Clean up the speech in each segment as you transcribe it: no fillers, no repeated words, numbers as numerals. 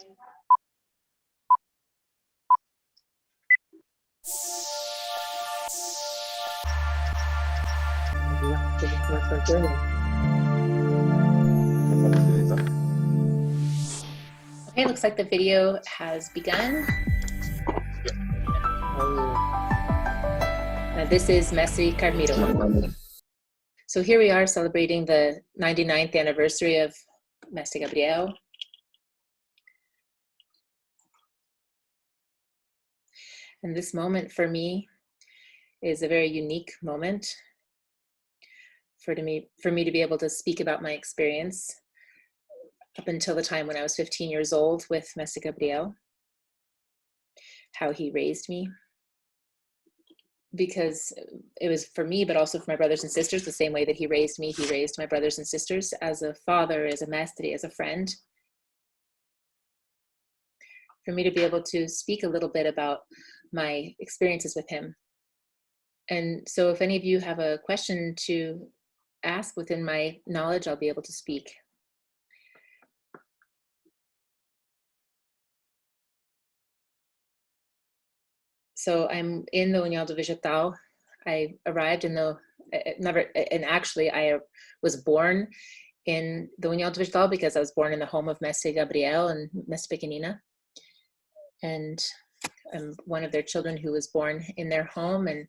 Okay, looks like the video has begun. This is M.Carmiro. So here we are celebrating the 99th anniversary of Mestre Gabriel. And this moment for me is a very unique moment for me to be able to speak about my experience up until the time when I was 15 years old with Mestre Gabriel, how he raised me. Because it was for me, but also for my brothers and sisters, the same way that he raised me, he raised my brothers and sisters as a father, as a mestre, as a friend. For me to be able to speak a little bit about my experiences with him. And so if any of you have a question to ask within my knowledge, I'll be able to speak. So I'm in the União Vegetal. I arrived in the, actually I was born in the União Vegetal because I was born in the home of Mestre Gabriel and Mestre Pequenina. And I'm one of their children who was born in their home. And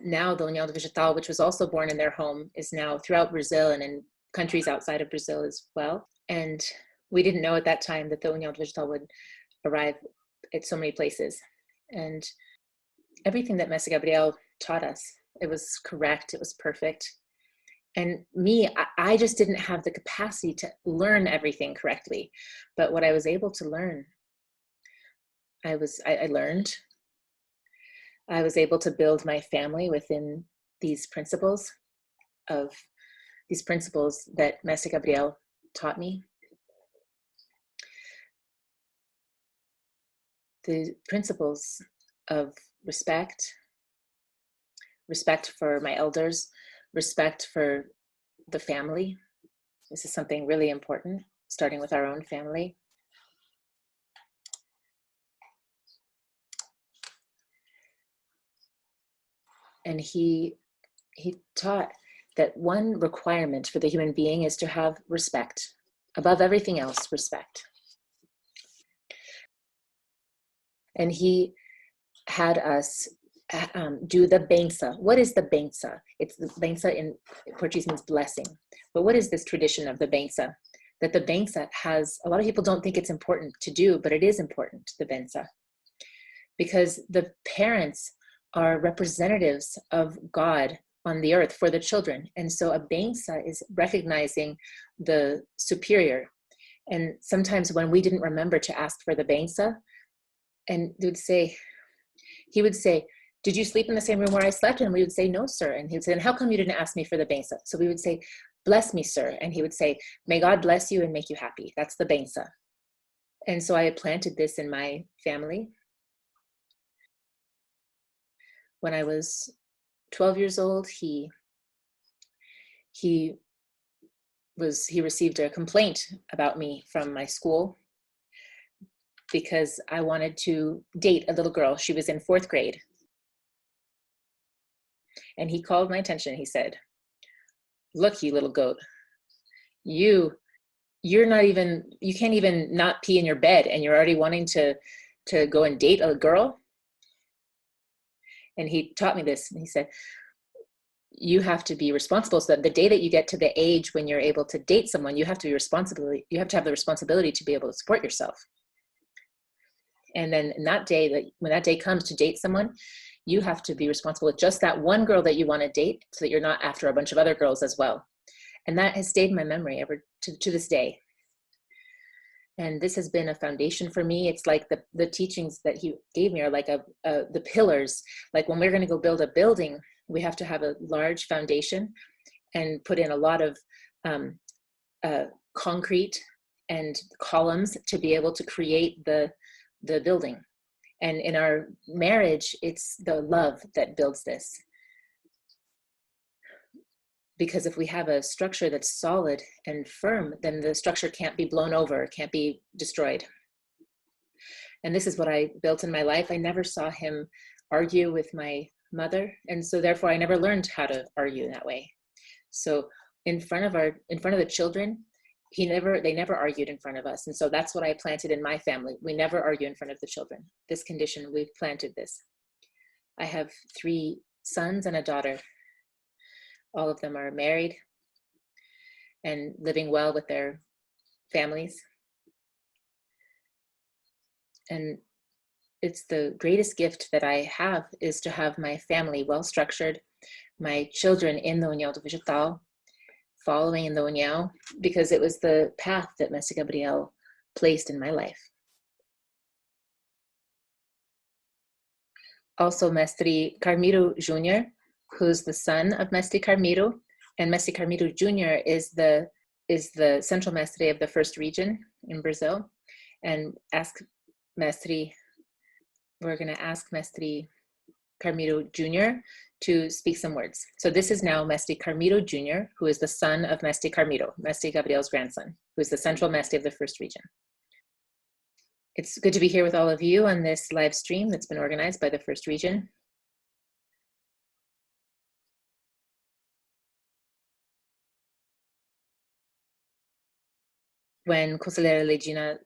now the União Vegetal, which was also born in their home, is now throughout Brazil and in countries outside of Brazil as well. And we didn't know at that time that the União Vegetal would arrive at so many places. And everything that Mestre Gabriel taught us, it was correct, it was perfect. And me, I just didn't have the capacity to learn everything correctly. But what I was able to learn, I learned. I was able to build my family within these principles that Mestre Gabriel taught me. The principles of respect for my elders, respect for the family. This is something really important, starting with our own family. And he taught that one requirement for the human being is to have respect. Above everything else, respect. And he had us do the benção. What is the benção? It's the benção in Portuguese means blessing. But what is this tradition of the benção? That the benção has, a lot of people don't think it's important to do, but it is important, the benção. Because the parents are representatives of God on the earth for the children. And so a benção is recognizing the superior. And sometimes when we didn't remember to ask for the benção, and he would say, did you sleep in the same room where I slept? And we would say, no, sir. And he would say, then how come you didn't ask me for the benção? So we would say, bless me, sir. And he would say, may God bless you and make you happy. That's the benção. And so I planted this in my family. When I was 12 years old, he received a complaint about me from my school because I wanted to date a little girl. She was in 4th grade. And he called my attention. He said, look, you little goat, you can't even not pee in your bed and you're already wanting to go and date a girl. And he taught me this, and he said, you have to be responsible so that the day that you get to the age when you're able to date someone, you have to have the responsibility to be able to support yourself. And then when that day comes to date someone, you have to be responsible with just that one girl that you want to date so that you're not after a bunch of other girls as well. And that has stayed in my memory ever to this day. And this has been a foundation for me. It's like the teachings that he gave me are like the pillars. Like when we're going to go build a building, we have to have a large foundation and put in a lot of concrete and columns to be able to create the building. And in our marriage, it's the love that builds this. because if we have a structure that's solid and firm, then the structure can't be blown over, can't be destroyed. And this is what I built in my life. I never saw him argue with my mother, and so therefore I never learned how to argue in that way. So in front of the children, they never argued in front of us. And so that's what I planted in my family. We never argue in front of the children. This condition, we've planted this. I have 3 sons and a daughter. All of them are married and living well with their families. And it's the greatest gift that I have, is to have my family well structured, my children in the União do Vegetal, following in the União, because it was the path that Mestre Gabriel placed in my life. Also, Mestre Carmiro Jr., who's the son of Mestre Carmiro, and Mestre Carmiro Jr. is the central mestre of the first region in Brazil. And we're going to ask Mestre Carmiro Jr. to speak some words. So this is now Mestre Carmiro Jr., who is the son of Mestre Carmiro, Mestre Gabriel's grandson, who is the central mestre of the first region. It's good to be here with all of you on this live stream that's been organized by the first region. When Conselheira Legina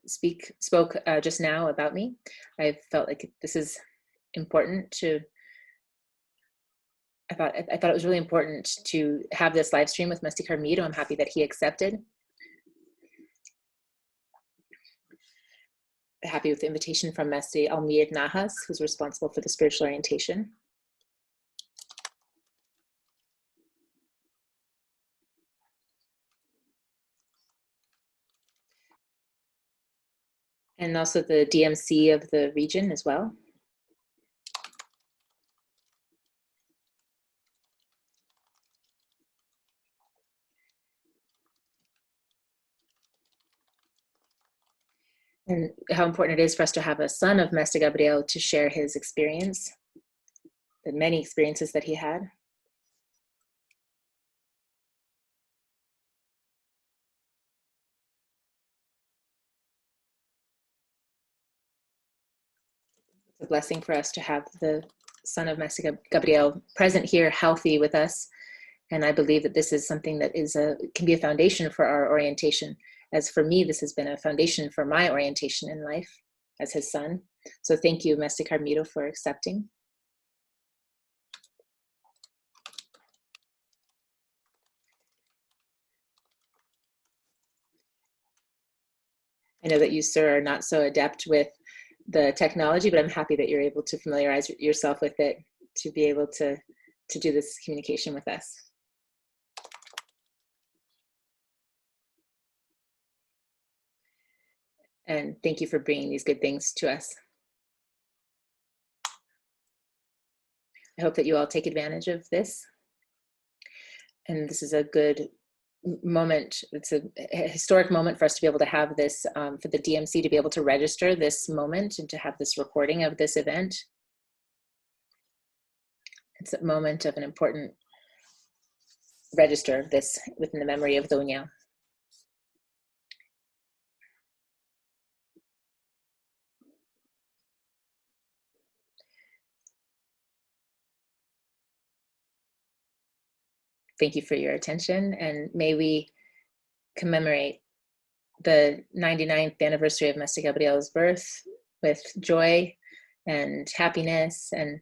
spoke just now about me, I felt like this is important to, I thought it was really important to have this live stream with Mestre Carmiro. I'm happy that he accepted. Happy with the invitation from Mestre Almir Nahas, who's responsible for the spiritual orientation. And also the DMC of the region as well. And how important it is for us to have a son of Mestre Gabriel to share his experience, the many experiences that he had. It's a blessing for us to have the son of Mestre Gabriel present here, healthy with us. And I believe that this is something that can be a foundation for our orientation. As for me, this has been a foundation for my orientation in life as his son. So thank you, Mestre Carmiro, for accepting. I know that you, sir, are not so adept with the technology, but I'm happy that you're able to familiarize yourself with it to be able to do this communication with us. And thank you for bringing these good things to us. I hope that you all take advantage of this. And this is a good moment. It's a historic moment for us to be able to have this, for the DMC to be able to register this moment and to have this recording of this event. It's a moment of an important register of this within the memory of the União. Thank you for your attention, and may we commemorate the 99th anniversary of Mestre Gabriel's birth with joy and happiness, and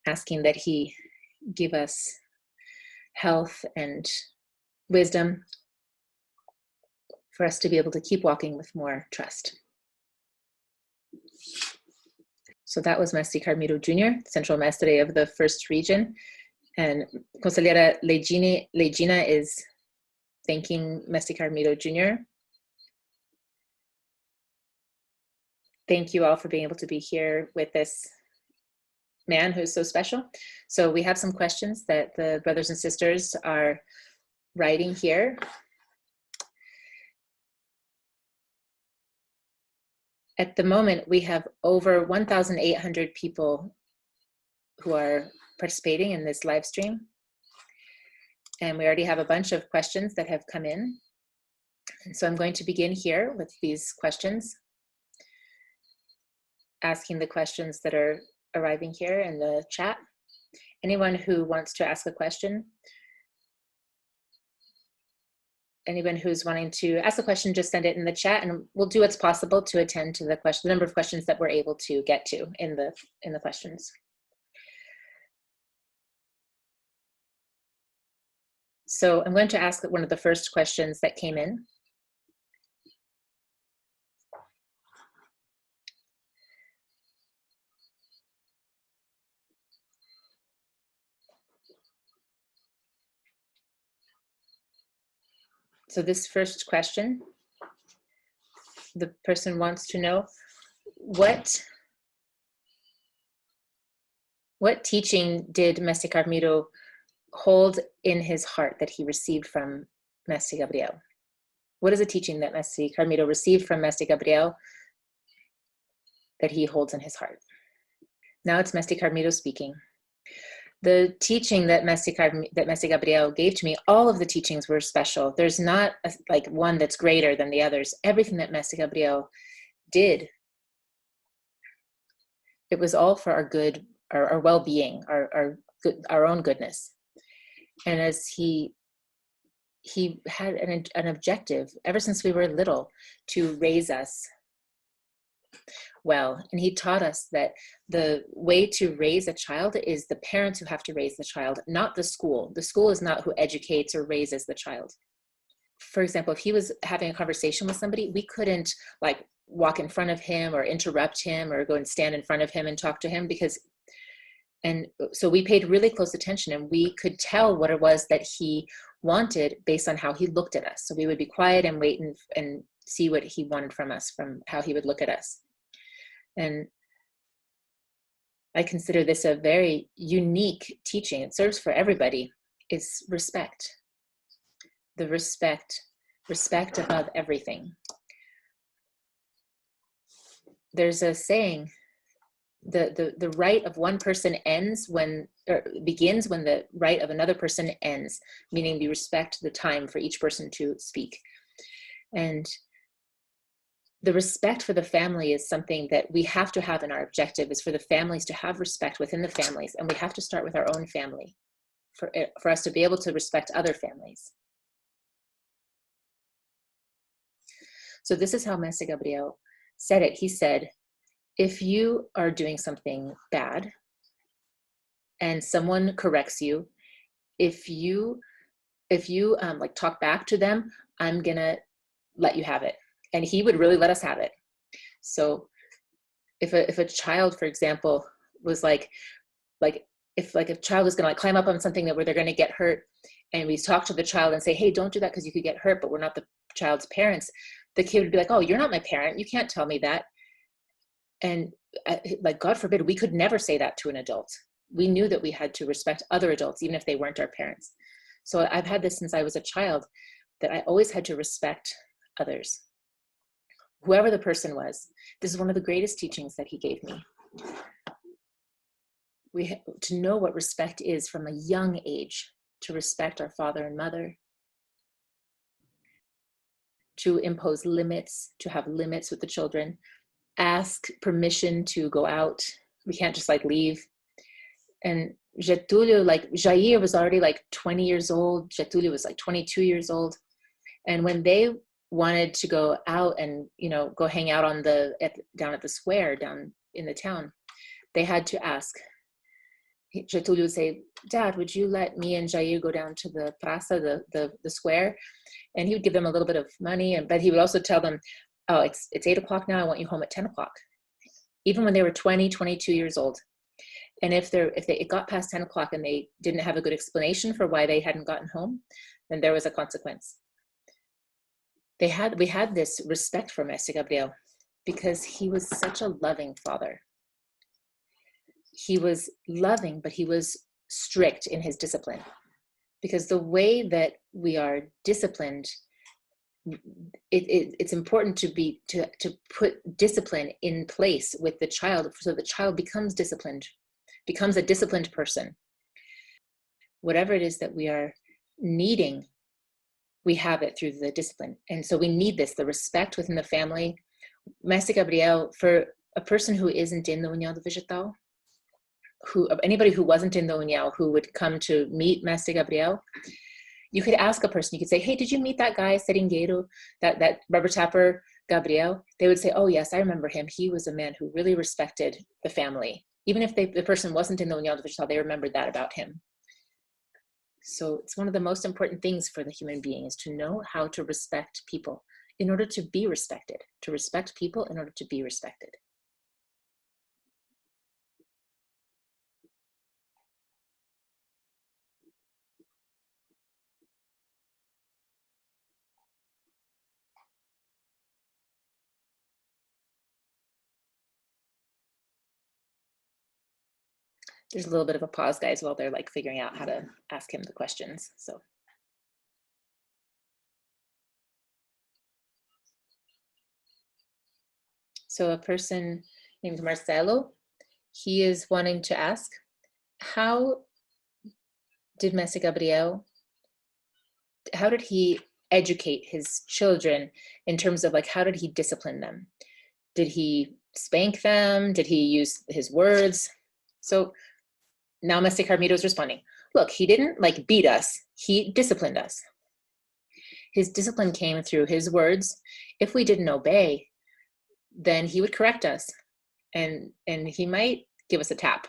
asking that he give us health and wisdom for us to be able to keep walking with more trust. So that was Mestre Carmiro Jr., Central Mestre of the First Region. And Conselheira Legina is thanking Mestre Carmiro Jr. Thank you all for being able to be here with this man who's so special. So we have some questions that the brothers and sisters are writing here. At the moment, we have over 1,800 people who are participating in this live stream. And we already have a bunch of questions that have come in. And so I'm going to begin here with these questions, asking the questions that are arriving here in the chat. Anyone who wants to ask a question, anyone who's wanting to ask a question, just send it in the chat and we'll do what's possible to attend to the number of questions that we're able to get to in the questions. So I'm going to ask one of the first questions that came in. So this first question, the person wants to know what teaching did Mestre Carmiro hold in his heart that he received from Mestre Gabriel? What is a teaching that Mestre Carmiro received from Mestre Gabriel that he holds in his heart? Now it's Mestre Carmiro speaking. The teaching that Mestre Gabriel gave to me, all of the teachings were special. There's not like one that's greater than the others. Everything that Mestre Gabriel did, it was all for our good, our well-being, our own goodness. And as he had an objective ever since we were little to raise us well. And he taught us that the way to raise a child is the parents who have to raise the child, not the school. The school is not who educates or raises the child. For example, if he was having a conversation with somebody, we couldn't like walk in front of him or interrupt him or go and stand in front of him and talk to him and so we paid really close attention and we could tell what it was that he wanted based on how he looked at us. So we would be quiet and wait and see what he wanted from us, from how he would look at us. And I consider this a very unique teaching. It serves for everybody. It's respect. The respect above everything. There's a saying, the right of one person begins when the right of another person ends, meaning we respect the time for each person to speak. And the respect for the family is something that we have to have in our objective, is for the families to have respect within the families. And we have to start with our own family for us to be able to respect other families. So this is how Mestre Gabriel said it. He said, if you are doing something bad and someone corrects you, if you like talk back to them, I'm gonna let you have it. And he would really let us have it. So if a child, for example, was if a child is gonna like climb up on something where they're gonna get hurt, and we talk to the child and say, hey, don't do that because you could get hurt, but we're not the child's parents, the kid would be like, oh, you're not my parent, you can't tell me that. And like, God forbid, we could never say that to an adult. We knew that we had to respect other adults, even if they weren't our parents. So I've had this since I was a child, that I always had to respect others. Whoever the person was, this is one of the greatest teachings that he gave me. To know what respect is from a young age, to respect our father and mother, to impose limits, to have limits with the children, ask permission to go out. We can't just like leave. And Getulio, like Jair was already like 20 years old. Getulio was like 22 years old. And when they wanted to go out and, go hang out down at the square down in the town, they had to ask. Getulio would say, Dad, would you let me and Jair go down to the praça, the square? And he would give them a little bit of money, but he would also tell them, oh, it's 8 o'clock now, I want you home at 10 o'clock. Even when they were 20, 22 years old. And if it got past 10 o'clock and they didn't have a good explanation for why they hadn't gotten home, then there was a consequence. We had this respect for Mestre Gabriel because he was such a loving father. He was loving, but he was strict in his discipline. Because the way that we are disciplined, it's important to put discipline in place with the child, so the child becomes disciplined, becomes a disciplined person. Whatever it is that we are needing, we have it through the discipline. And so we need this, the respect within the family. Mestre Gabriel, for a person who isn't in the União do Vegetal, anybody who wasn't in the União who would come to meet Mestre Gabriel, you could ask a person, you could say, hey, did you meet that guy, seringueiro, that rubber tapper, Gabriel? They would say, oh yes, I remember him. He was a man who really respected the family. Even if the person wasn't in the União do Vegetal, they remembered that about him. So it's one of the most important things for the human being, is to know how to respect people in order to be respected, to respect people in order to be respected. There's a little bit of a pause, guys, while they're like figuring out how to ask him the questions. So a person named Marcelo, he is wanting to ask, how did Mestre Gabriel, how did he educate his children in terms of like, how did he discipline them? Did he spank them? Did he use his words? So now Mestre Carmiro is responding, look, he didn't like beat us, he disciplined us. His discipline came through his words. If we didn't obey, then he would correct us, and he might give us a tap.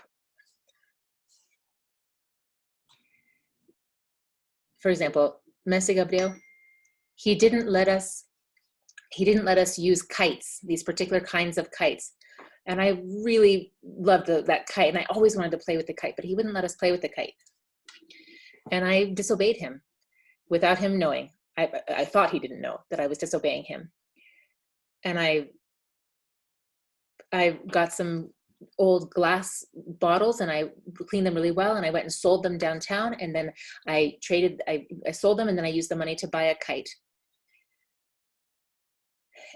For example, Mestre Gabriel, he didn't let us use kites, these particular kinds of kites. And I really loved that kite, and I always wanted to play with the kite, but he wouldn't let us play with the kite. And I disobeyed him without him knowing. I thought he didn't know that I was disobeying him. And I got some old glass bottles and I cleaned them really well, and I went and sold them downtown, and then I sold them, and then I used the money to buy a kite.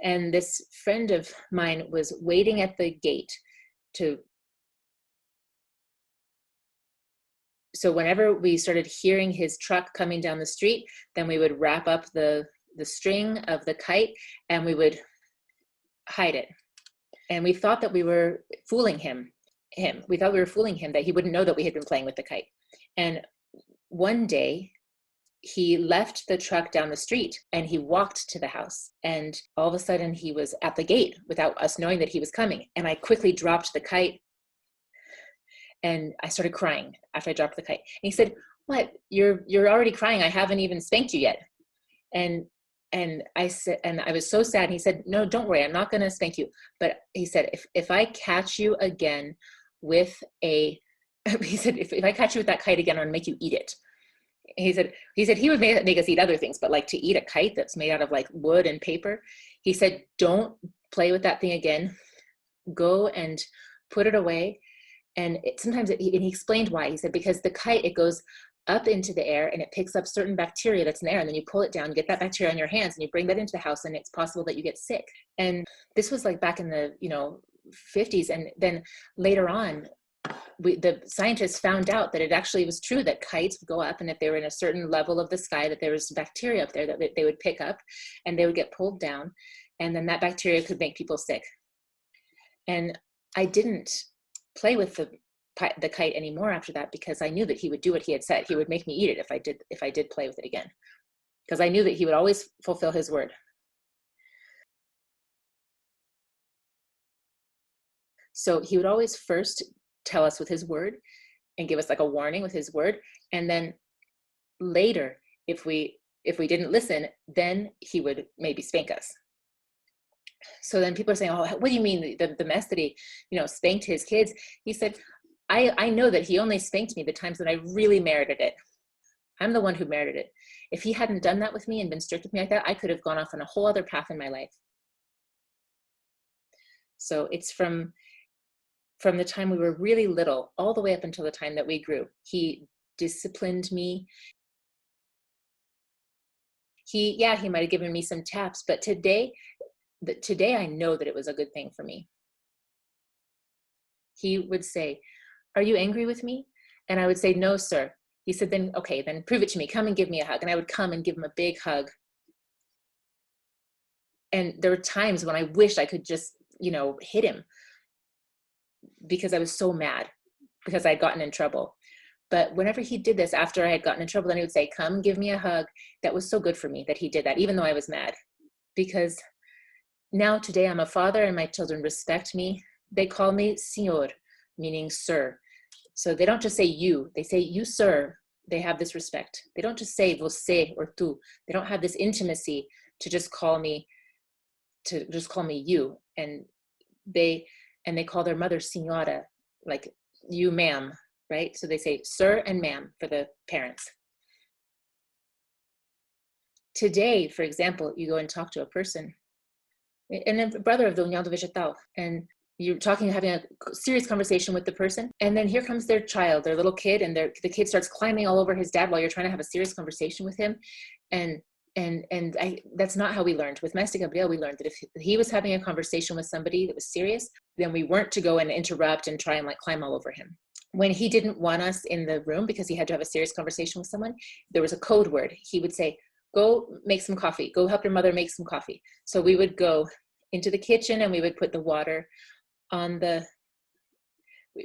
And this friend of mine was waiting at the gate so whenever we started hearing his truck coming down the street, then we would wrap up the string of the kite and we would hide it. And we thought that we were fooling him. We thought we were fooling him, that he wouldn't know that we had been playing with the kite. And one day he left the truck down the street and he walked to the house, and all of a sudden he was at the gate without us knowing that he was coming. And I quickly dropped the kite and I started crying after I dropped the kite. And he said, what, you're already crying? I haven't even spanked you yet. And I said, and I was so sad. And he said, no, don't worry, I'm not going to spank you. But he said, if I catch you again with he said, if I catch you with that kite again, I'm going to make you eat it. He said he would make us eat other things, but like to eat a kite that's made out of like wood and paper, he said, don't play with that thing again. Go and put it away. And sometimes he explained why. He said, because the kite, it goes up into the air and it picks up certain bacteria that's in the air, and then you pull it down, get that bacteria on your hands, and you bring that into the house, and it's possible that you get sick. And this was like back in the 50s. And then later on, the scientists found out that it actually was true that kites would go up, and if they were in a certain level of the sky, that there was bacteria up there that they would pick up, and they would get pulled down, and then that bacteria could make people sick. And I didn't play with the kite anymore after that, because I knew that he would do what he had said. He would make me eat it if I did play with it again, because I knew that he would always fulfill his word. So he would always first tell us with his word and give us like a warning with his word, and then later, if we didn't listen, then he would maybe spank us. So then people are saying, oh, what do you mean the mess that he spanked his kids? He said, I know that he only spanked me the times that I really merited it. I'm the one who merited it. If he hadn't done that with me and been strict with me like that, I could have gone off on a whole other path in my life. So it's from the time we were really little all the way up until the time that we grew. He disciplined me. He might have given me some taps, but today I know that it was a good thing for me. He would say, are you angry with me? And I would say, no, sir. he said, then, okay, then prove it to me. Come and give me a hug. And I would come and give him a big hug. And there were times when I wished I could just, hit him because I was so mad because I had gotten in trouble. But whenever he did this, after I had gotten in trouble, then he would say, come give me a hug. That was so good for me that he did that, even though I was mad. Because now today I'm a father and my children respect me. They call me señor, meaning sir. So they don't just say you, they say you, sir. They have this respect. They don't just say você or tú. They don't have this intimacy to just call me you. And they call their mother señora, like you, ma'am, right? So they say sir and ma'am for the parents. Today, for example, you go and talk to a person, and a brother of the União do Vegetal, and you're having a serious conversation with the person, and then here comes their child, their little kid, and the kid starts climbing all over his dad while you're trying to have a serious conversation with him. And that's not how we learned. With Mestre Gabriel, we learned that if he was having a conversation with somebody that was serious, then we weren't to go and interrupt and try and climb all over him. When he didn't want us in the room because he had to have a serious conversation with someone, there was a code word. He would say, go make some coffee. Go help your mother make some coffee. So we would go into the kitchen and we would put the water on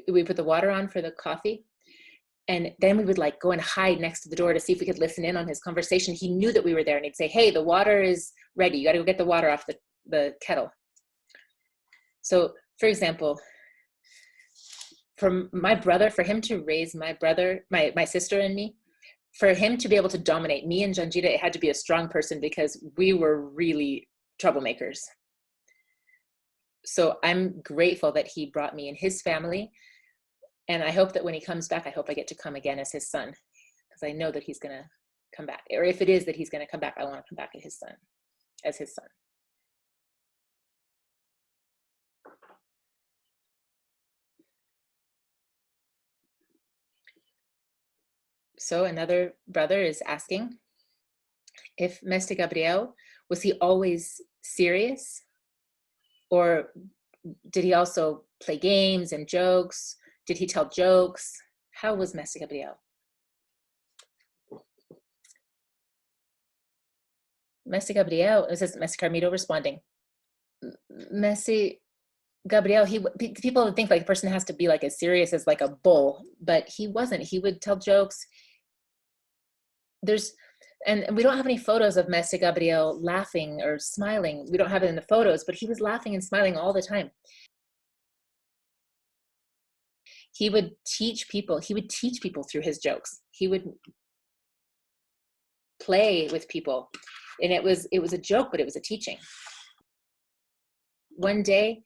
we put the water on for the coffee. And then we would go and hide next to the door to see if we could listen in on his conversation. He knew that we were there, and he'd say, hey, the water is ready. You got to go get the water off the kettle. So, for example, for my brother, for him to raise my brother, my sister and me, for him to be able to dominate me and Janjita, it had to be a strong person because we were really troublemakers. So I'm grateful that he brought me in his family. And I hope that when he comes back, I hope I get to come again as his son, because I know that he's going to come back. Or if it is that he's going to come back, I want to come back as his son. So another brother is asking if Mestre Gabriel, was he always serious? Or did he also play games and jokes? Did he tell jokes? How was Mestre Gabriel? Mestre Gabriel, this is Mestre Carmiro responding. Mestre Gabriel, people would think a person has to be as serious as a bull, but he wasn't. He would tell jokes. And we don't have any photos of Mestre Gabriel laughing or smiling. We don't have it in the photos, but he was laughing and smiling all the time. He would teach people through his jokes. He would play with people, and it was a joke, but it was a teaching. One day,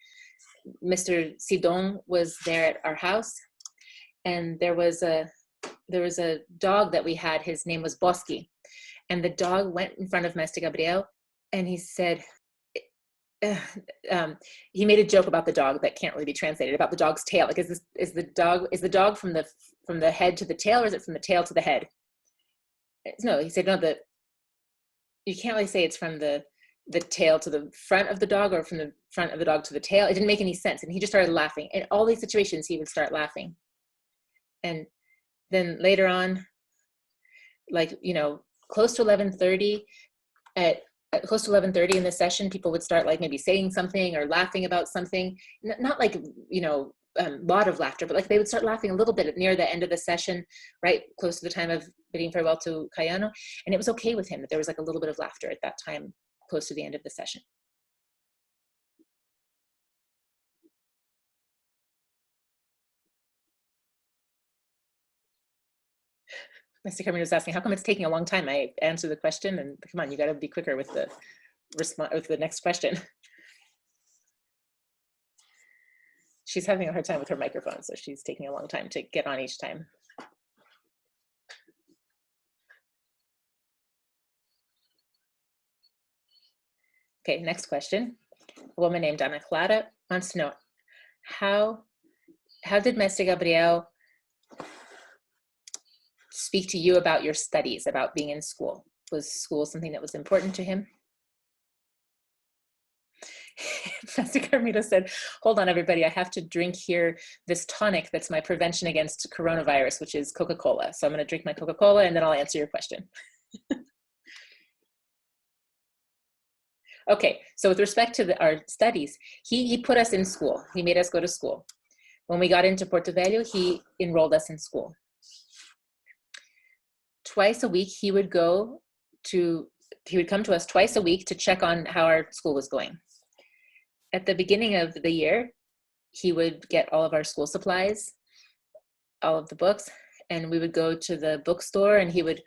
Mr. Sidon was there at our house, and there was a dog that we had. His name was Bosky, and the dog went in front of Mestre Gabriel, and he said, he made a joke about the dog that can't really be translated, about the dog's tail. Is the dog from the head to the tail, or is it from the tail to the head? No, he said, no, you can't really say it's from the tail to the front of the dog, or from the front of the dog to the tail. It didn't make any sense. And he just started laughing. In all these situations, he would start laughing. And then later on, close to 11:30, close to 11:30 in the session, people would start maybe saying something or laughing about something. Not lot of laughter, but they would start laughing a little bit near the end of the session, right close to the time of bidding farewell to Cayano. And it was okay with him that there was a little bit of laughter at that time, close to the end of the session. Mr. Carmino is asking, how come it's taking a long time? I answer the question, and come on, you got to be quicker with the with the next question. She's having a hard time with her microphone, so she's taking a long time to get on each time. Okay, next question. A woman named Ana Clara wants to know, how did Mestre Gabriel speak to you about your studies, about being in school? Was school something that was important to him? M.Carmiro said, hold on, everybody, I have to drink here this tonic that's my prevention against coronavirus, which is Coca-Cola. So I'm going to drink my Coca-Cola and then I'll answer your question. Okay, so with respect to our studies, he put us in school. He made us go to school. When we got into Porto Velho, he enrolled us in school. Twice a week, he would come to us twice a week to check on how our school was going. At the beginning of the year, he would get all of our school supplies, all of the books, and we would go to the bookstore and he would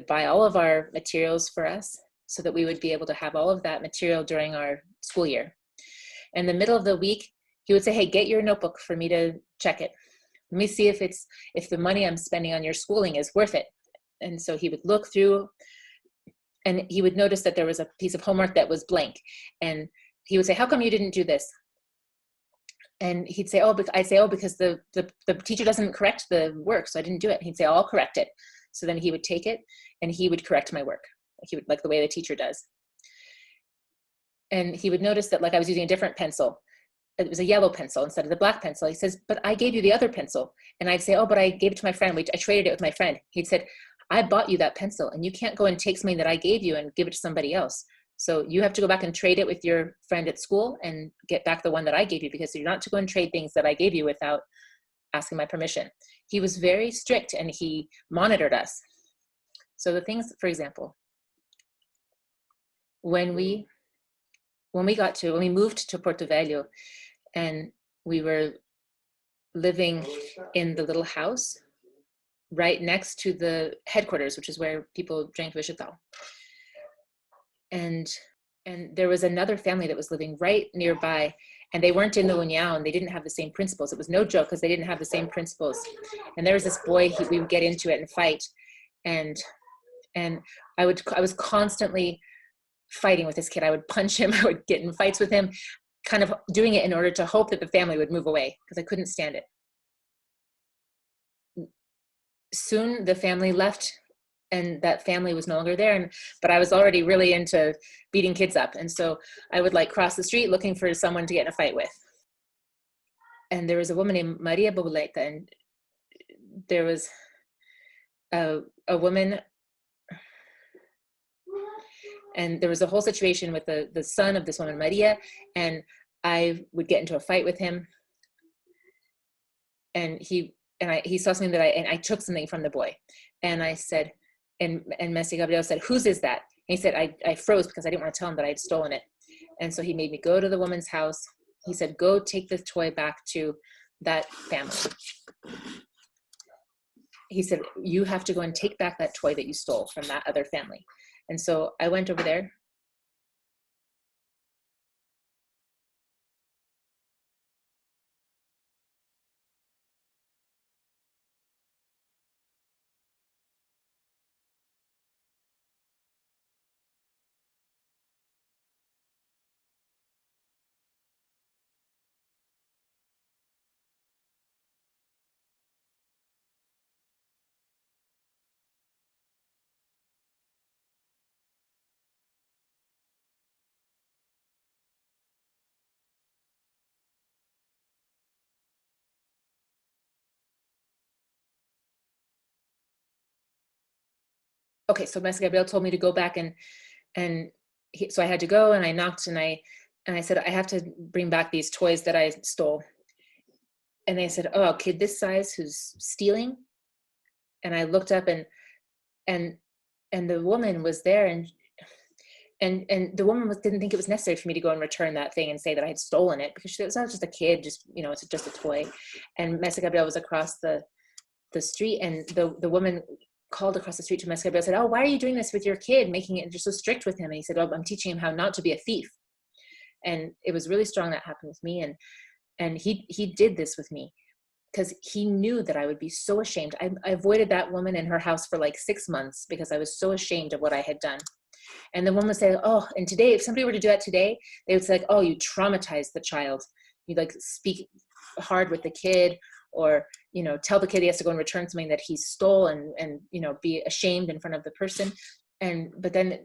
buy all of our materials for us so that we would be able to have all of that material during our school year. In the middle of the week, he would say, hey, get your notebook for me to check it. Let me see if the money I'm spending on your schooling is worth it. And so he would look through and he would notice that there was a piece of homework that was blank. And he would say, how come you didn't do this? And he'd say, I'd say, because the teacher doesn't correct the work, so I didn't do it. He'd say, I'll correct it. So then he would take it and he would correct my work. He would, like the way the teacher does. And he would notice that like I was using a different pencil. It was a yellow pencil instead of the black pencil. He says, but I gave you the other pencil. And I'd say, oh, but I gave it to my friend. I traded it with my friend. He'd said, I bought you that pencil and you can't go and take something that I gave you and give it to somebody else. So you have to go back and trade it with your friend at school and get back the one that I gave you, because you're not to go and trade things that I gave you without asking my permission. He was very strict and he monitored us. So the things, for example, when we moved to Porto Velho and we were living in the little house right next to the headquarters, which is where people drank vegetal. And there was another family that was living right nearby, and they weren't in the União, and they didn't have the same principles. It was no joke because they didn't have the same principles. And there was this boy, we would get into it and fight. And I was constantly fighting with this kid. I would punch him, I would get in fights with him, kind of doing it in order to hope that the family would move away because I couldn't stand it. Soon the family left and that family was no longer there. But I was already really into beating kids up. And so I would like cross the street looking for someone to get in a fight with. And there was a woman named Maria Bobuleta, and there was a woman, and there was a whole situation with the son of this woman, Maria, and I would get into a fight with him. And he saw something that I took something from the boy. And I said, and M.Carmiro Gabriel said, whose is that? And he said, I froze because I didn't want to tell him that I had stolen it. And so he made me go to the woman's house. He said, go take the toy back to that family. He said, you have to go and take back that toy that you stole from that other family. And so I went over there. Okay, so M.Carmiro Gabriel told me to go back so I had to go, and I knocked, and I said, I have to bring back these toys that I stole. And they said, oh, a kid this size who's stealing? And I looked up, and the woman was there, and the woman didn't think it was necessary for me to go and return that thing and say that I had stolen it, because it was not just a kid, just, you know, it's just a toy. And M.Carmiro Gabriel was across the street, and the woman called across the street to M.Carmiro Gabriel, said, oh, why are you doing this with your kid, making it just so strict with him? And he said, oh, I'm teaching him how not to be a thief. And it was really strong that happened with me. And he did this with me because he knew that I would be so ashamed. I avoided that woman in her house for like 6 months because I was so ashamed of what I had done. And the woman would say, oh, and today, if somebody were to do that today, they would say, like, oh, you traumatized the child. You like speak hard with the kid, or, you know, tell the kid he has to go and return something that he stole, and you know, be ashamed in front of the person. But then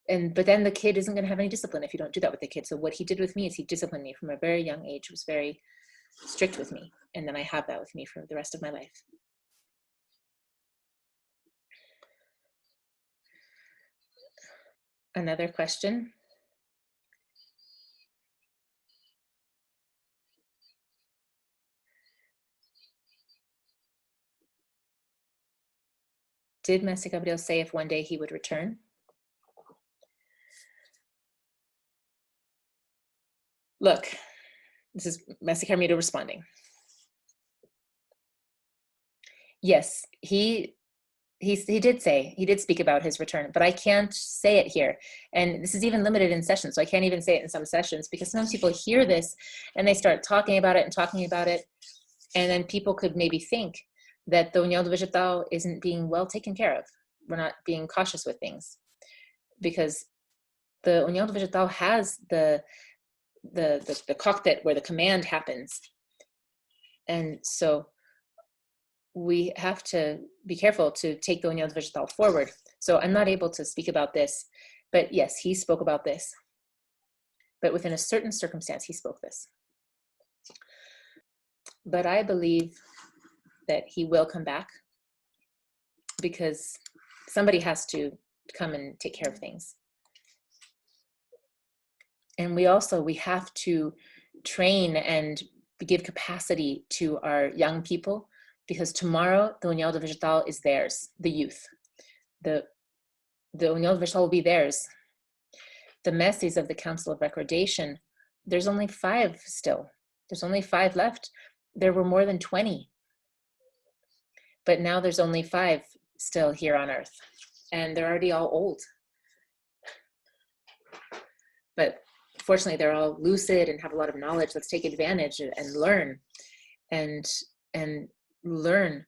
but then the kid isn't going to have any discipline if you don't do that with the kid. So what he did with me is he disciplined me from a very young age. He was very strict with me, and then I have that with me for the rest of my life. Another question. Did Mestre Gabriel say if one day he would return? Look, this is Mestre Carmiro responding. Yes, he did speak about his return, but I can't say it here. And this is even limited in sessions, so I can't even say it in some sessions, because sometimes people hear this and they start talking about it, and then people could maybe think that the União do Vegetal isn't being well taken care of. We're not being cautious with things, because the União do Vegetal has the cockpit where the command happens. And so we have to be careful to take the União do Vegetal forward. So I'm not able to speak about this, but yes, he spoke about this. But within a certain circumstance, he spoke this. But I believe that he will come back, because somebody has to come and take care of things. And we have to train and give capacity to our young people, because tomorrow the União do Vegetal is theirs, the youth. The União do Vegetal will be theirs. The messes of the Council of Recordation, there's only 5 still. There's only 5 left. There were more than 20. But now there's only 5 still here on Earth. And they're already all old. But fortunately, they're all lucid and have a lot of knowledge. Let's take advantage and learn. And learn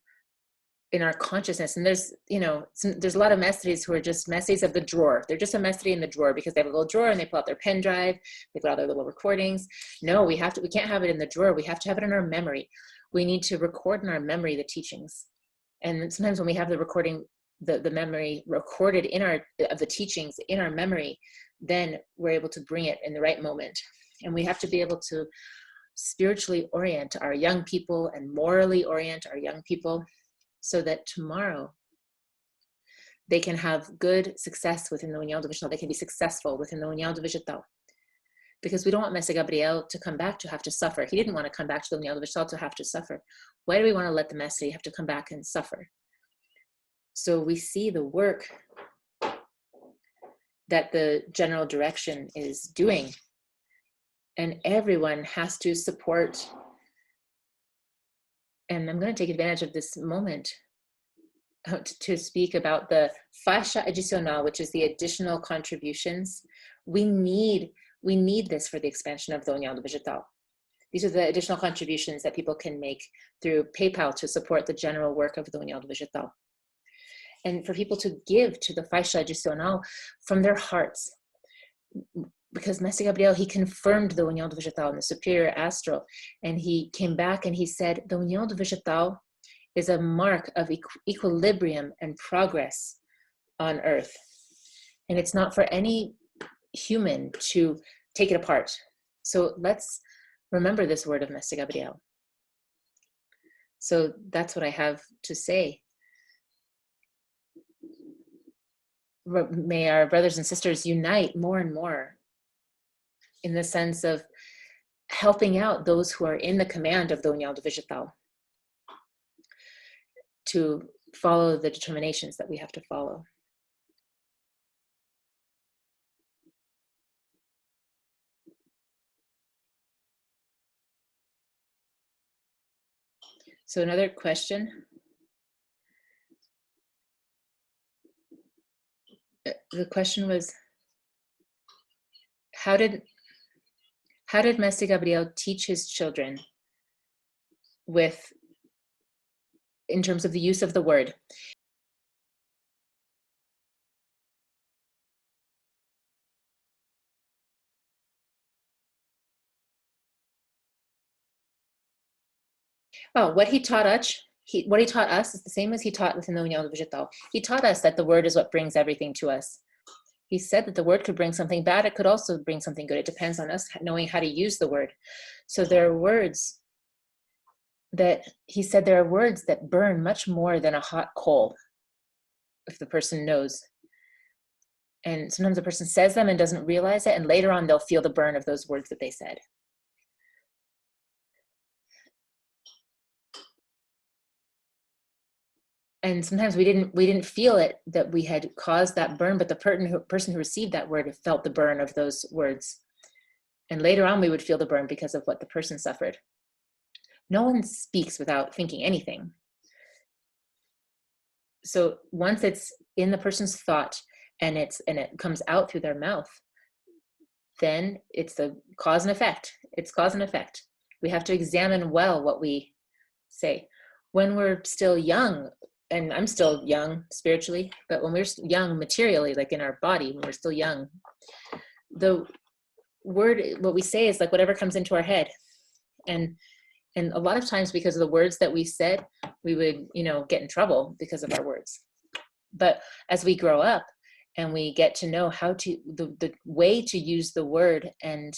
in our consciousness. And there's a lot of mestres who are just mestres of the drawer. They're just a mestre in the drawer because they have a little drawer and they pull out their pen drive, they put out their little recordings. No, we can't have it in the drawer. We have to have it in our memory. We need to record in our memory the teachings. And sometimes when we have the recording, the memory recorded of the teachings in our memory, then we're able to bring it in the right moment. And we have to be able to spiritually orient our young people and morally orient our young people, so that tomorrow they can have good success within the União do Vegetal. They can be successful within the União do Vegetal. Because we don't want Mestre Gabriel to come back to have to suffer. He didn't want to come back to the União do Vegetal to have to suffer. Why do we want to let the Mestre have to come back and suffer? So we see the work that the general direction is doing, and everyone has to support. And I'm going to take advantage of this moment to speak about the faixa adicional, which is the additional contributions. We need this for the expansion of the União do Vegetal. These are the additional contributions that people can make through PayPal to support the general work of the União do Vegetal. And for people to give to the faixa adicional from their hearts. Because Mestre Gabriel, he confirmed the União do Vegetal in the superior astral, and he came back and he said, the União do Vegetal is a mark of equilibrium and progress on Earth. And it's not for any human to take it apart. So let's remember this word of Mestre Gabriel. So that's what I have to say. May our brothers and sisters unite more and more in the sense of helping out those who are in the command of the União do Vegetal to follow the determinations that we have to follow. So another question. The question was, how did Mestre Gabriel teach his children in terms of the use of the word? Well, what he taught us is the same as he taught within the União do Vegetal. He taught us that the word is what brings everything to us. He said that the word could bring something bad. It could also bring something good. It depends on us knowing how to use the word. So there are words that he said there are words that burn much more than a hot coal, if the person knows. And sometimes the person says them and doesn't realize it, and later on they'll feel the burn of those words that they said. And sometimes we didn't feel it, that we had caused that burn, but the person who received that word felt the burn of those words. And later on we would feel the burn because of what the person suffered. No one speaks without thinking anything. So once it's in the person's thought and it comes out through their mouth, then it's the cause and effect. It's cause and effect. We have to examine well what we say. When we're still young, and I'm still young spiritually, but when we're young materially, like in our body, when we're still young, the word, what we say is like whatever comes into our head. And a lot of times because of the words that we said, we would, get in trouble because of our words. But as we grow up and we get to know how to, the way to use the word and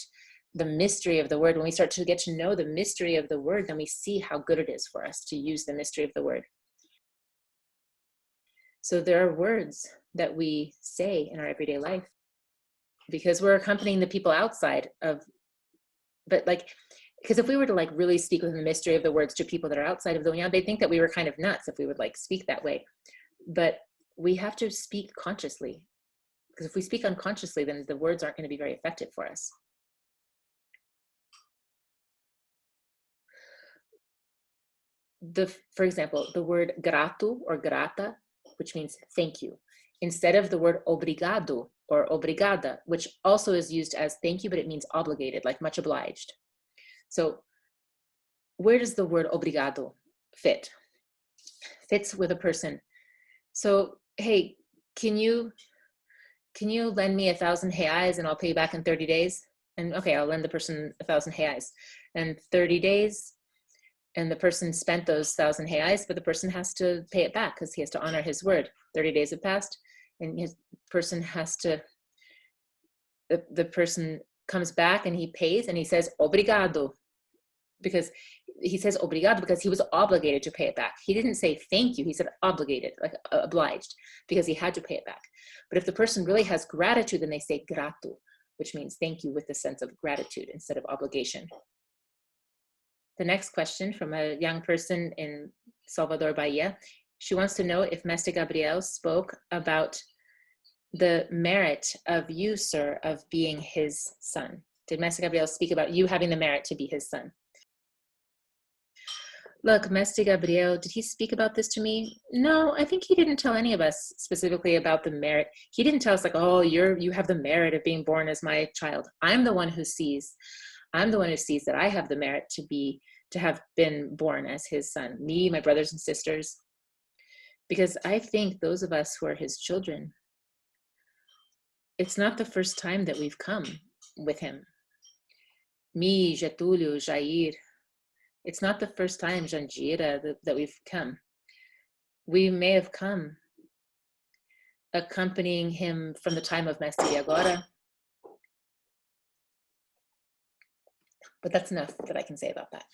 the mystery of the word, when we start to get to know the mystery of the word, then we see how good it is for us to use the mystery of the word. So there are words that we say in our everyday life because we're accompanying the people outside of, because if we were to really speak with the mystery of the words to people that are outside of the Unyal, they'd think that we were kind of nuts if we would speak that way. But we have to speak consciously, because if we speak unconsciously, then the words aren't going to be very effective for us. For example, the word grato or grata, which means thank you, instead of the word obrigado or obrigada, which also is used as thank you, but it means obligated, like much obliged. So where does the word obrigado fit? Fits with a person. So, hey, can you lend me 1,000 reais and I'll pay you back in 30 days? And okay, I'll lend the person 1,000 reais. And 30 days, and the person spent those 1,000 reais, but the person has to pay it back because he has to honor his word. 30 days have passed, and his person has to, the person comes back and he pays and he says, obrigado, because he says obrigado because he was obligated to pay it back. He didn't say thank you, he said obligated, like obliged, because he had to pay it back. But if the person really has gratitude, then they say grato, which means thank you with the sense of gratitude instead of obligation. The next question from a young person in Salvador, Bahia. She wants to know if Mestre Gabriel spoke about the merit of you, sir, of being his son. Did Mestre Gabriel speak about you having the merit to be his son? Look, Mestre Gabriel, did he speak about this to me? No, I think he didn't tell any of us specifically about the merit. He didn't tell us oh, you have the merit of being born as my child. I'm the one who sees that I have the merit to have been born as his son, me, my brothers and sisters, because I think those of us who are his children, it's not the first time that we've come with him. Me, Getulio, Jair, it's not the first time, Janjira, that we've come. We may have come accompanying him from the time of Mestre Agora, but that's enough that I can say about that.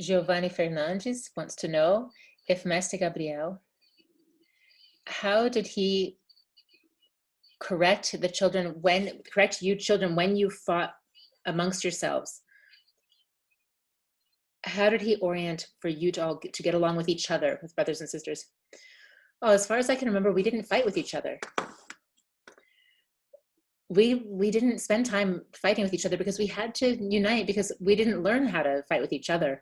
Giovanni Fernandes wants to know if Mestre Gabriel, how did he correct you children when you fought amongst yourselves? How did he orient for you to all to get along with each other, with brothers and sisters? Oh, as far as I can remember, we didn't fight with each other. We didn't spend time fighting with each other because we had to unite, because we didn't learn how to fight with each other.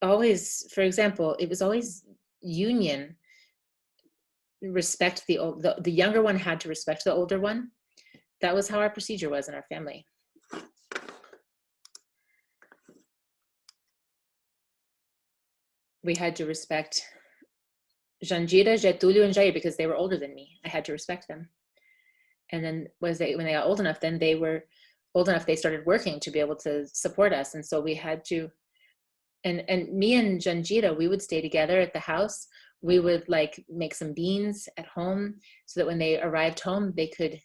Always, for example, it was always union. Respect the younger one had to respect the older one. That was how our procedure was in our family. We had to respect Janjira, Getulio, and Jair because they were older than me. I had to respect them. And then when they got old enough, then they were old enough, they started working to be able to support us. And so we had to, and me and Janjira, we would stay together at the house. We would like make some beans at home so that when they arrived home, they could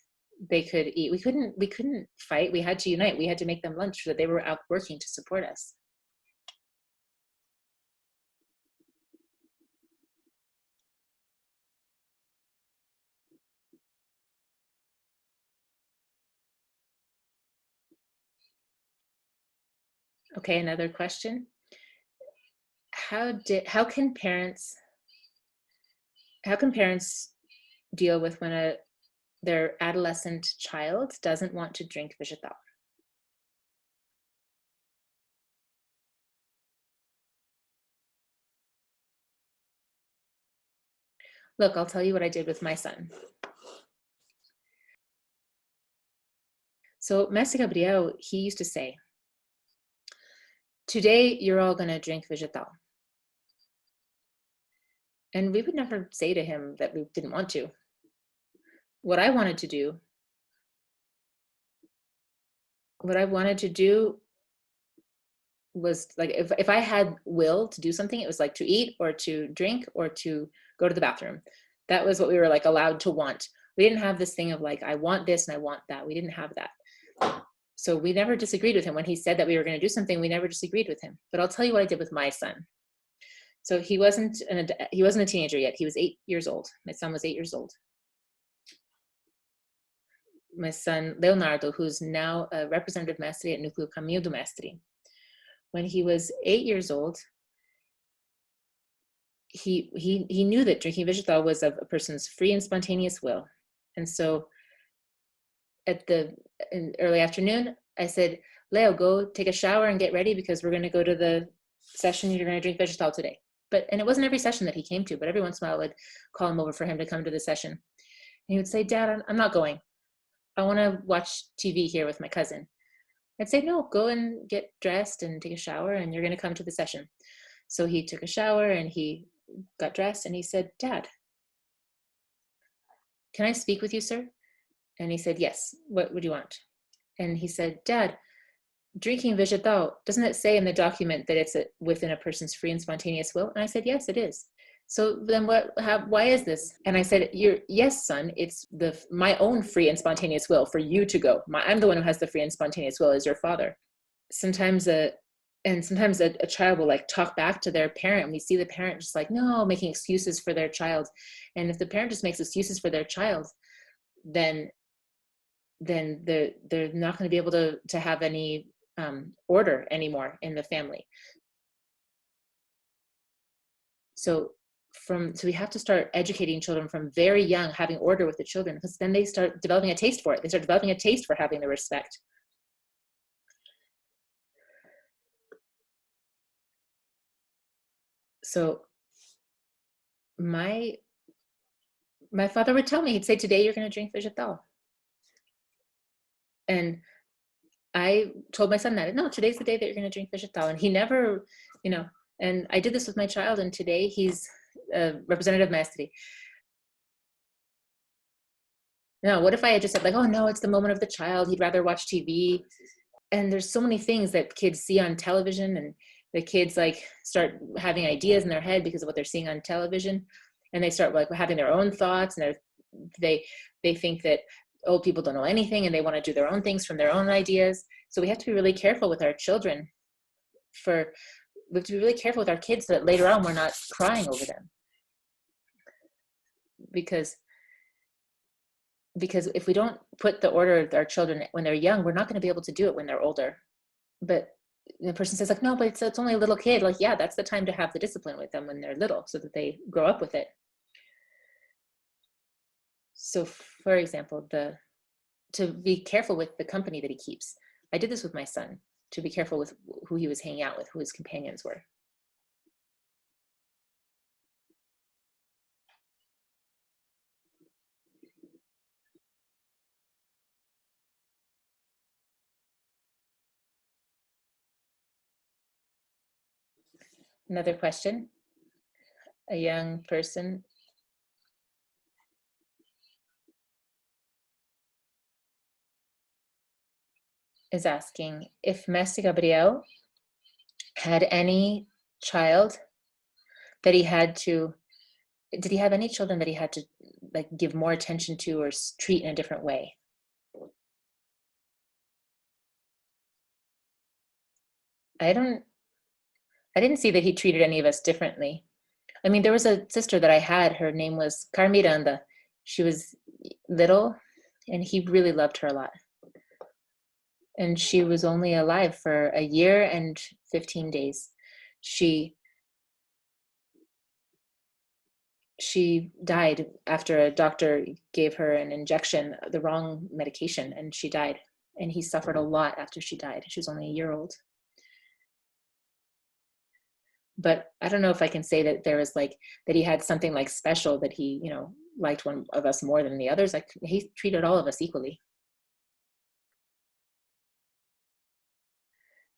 eat. We couldn't fight. We had to unite. We had to make them lunch so that they were out working to support us. Okay, another question. How can parents deal with when their adolescent child doesn't want to drink vegetal? Look, I'll tell you what I did with my son. So Mestre Gabriel, he used to say, today you're all going to drink vegetal. And we would never say to him that we didn't want to. What I wanted to do, what I wanted to do was like, if I had will to do something, it was like to eat or to drink or to go to the bathroom. That was what we were like allowed to want. We didn't have this thing of like, I want this and I want that. We didn't have that. So we never disagreed with him. When he said that we were going to do something, we never disagreed with him. But I'll tell you what I did with my son. So he wasn't a teenager yet. He was 8 years old. My son was 8 years old. My son Leonardo, who's now a representative mestre at Núcleo Caminho do Mestre. When he was 8 years old, he knew that drinking vegetal was of a person's free and spontaneous will. And so in early afternoon, I said, Leo, go take a shower and get ready because we're going to go to the session. You're going to drink vegetal today. And it wasn't every session that he came to, but every once in a while I would call him over for him to come to the session. And he would say, Dad, I'm not going. I want to watch TV here with my cousin. I'd say, no, go and get dressed and take a shower and you're going to come to the session. So he took a shower and he got dressed and he said, Dad, can I speak with you, sir? And he said, yes, what would you want? And he said, Dad, drinking vegetal, doesn't it say in the document that it's within a person's free and spontaneous will? And I said, yes, it is. So then why is this? And I said, yes, son, it's my own free and spontaneous will for you to go. I'm the one who has the free and spontaneous will as your father. Sometimes a child will like talk back to their parent and we see the parent just like, no, making excuses for their child. And if the parent just makes excuses for their child, then they're not going to be able to have any order anymore in the family. So we have to start educating children from very young, having order with the children, because then they start developing a taste for it. They start developing a taste for having the respect. So my father would tell me, he'd say, today you're going to drink vegetal. And I told my son that, no, today's the day that you're going to drink vegetal. And he never, and I did this with my child, and today he's a representative mestre. Now, what if I had just said like, oh no, it's the moment of the child, he'd rather watch TV. And there's so many things that kids see on television, and the kids like start having ideas in their head because of what they're seeing on television. And they start like having their own thoughts, and they think that old people don't know anything and they want to do their own things from their own ideas. So we have to be really careful with our children. We have to be really careful with our kids so that later on we're not crying over them. Because if we don't put the order of our children when they're young, we're not going to be able to do it when they're older. But the person says like, no, but it's only a little kid. Like, yeah, that's the time to have the discipline with them when they're little so that they grow up with it. So for example, to be careful with the company that he keeps. I did this with my son, to be careful with who he was hanging out with, who his companions were. Another question. A young person is asking if Mestre Gabriel had any child that he had to, did he have any children that he had to like give more attention to or treat in a different way? I didn't see that he treated any of us differently. I mean, there was a sister that I had, her name was Carmiranda. She was little and he really loved her a lot. And she was only alive for a year and 15 days. She died after a doctor gave her an injection, the wrong medication, and she died. And he suffered a lot after she died. She was only a year old. But I don't know if I can say that there was like, that he had something like special that he, you know, liked one of us more than the others. Like he treated all of us equally.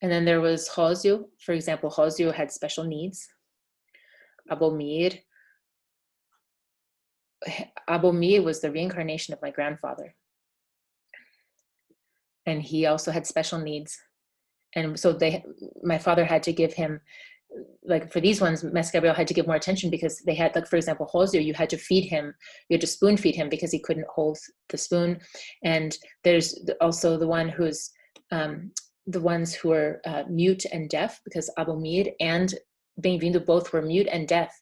And then there was Hosio. For example, Hosio had special needs. Abomir. Abomir was the reincarnation of my grandfather. And he also had special needs. And so my father had to give him, like for these ones, Mestre Gabriel had to give more attention because they had, like for example, Hosio, you had to feed him, you had to spoon feed him because he couldn't hold the spoon. And there's also the one who's, the ones who are mute and deaf, because Abomir and Bem-vindo both were mute and deaf.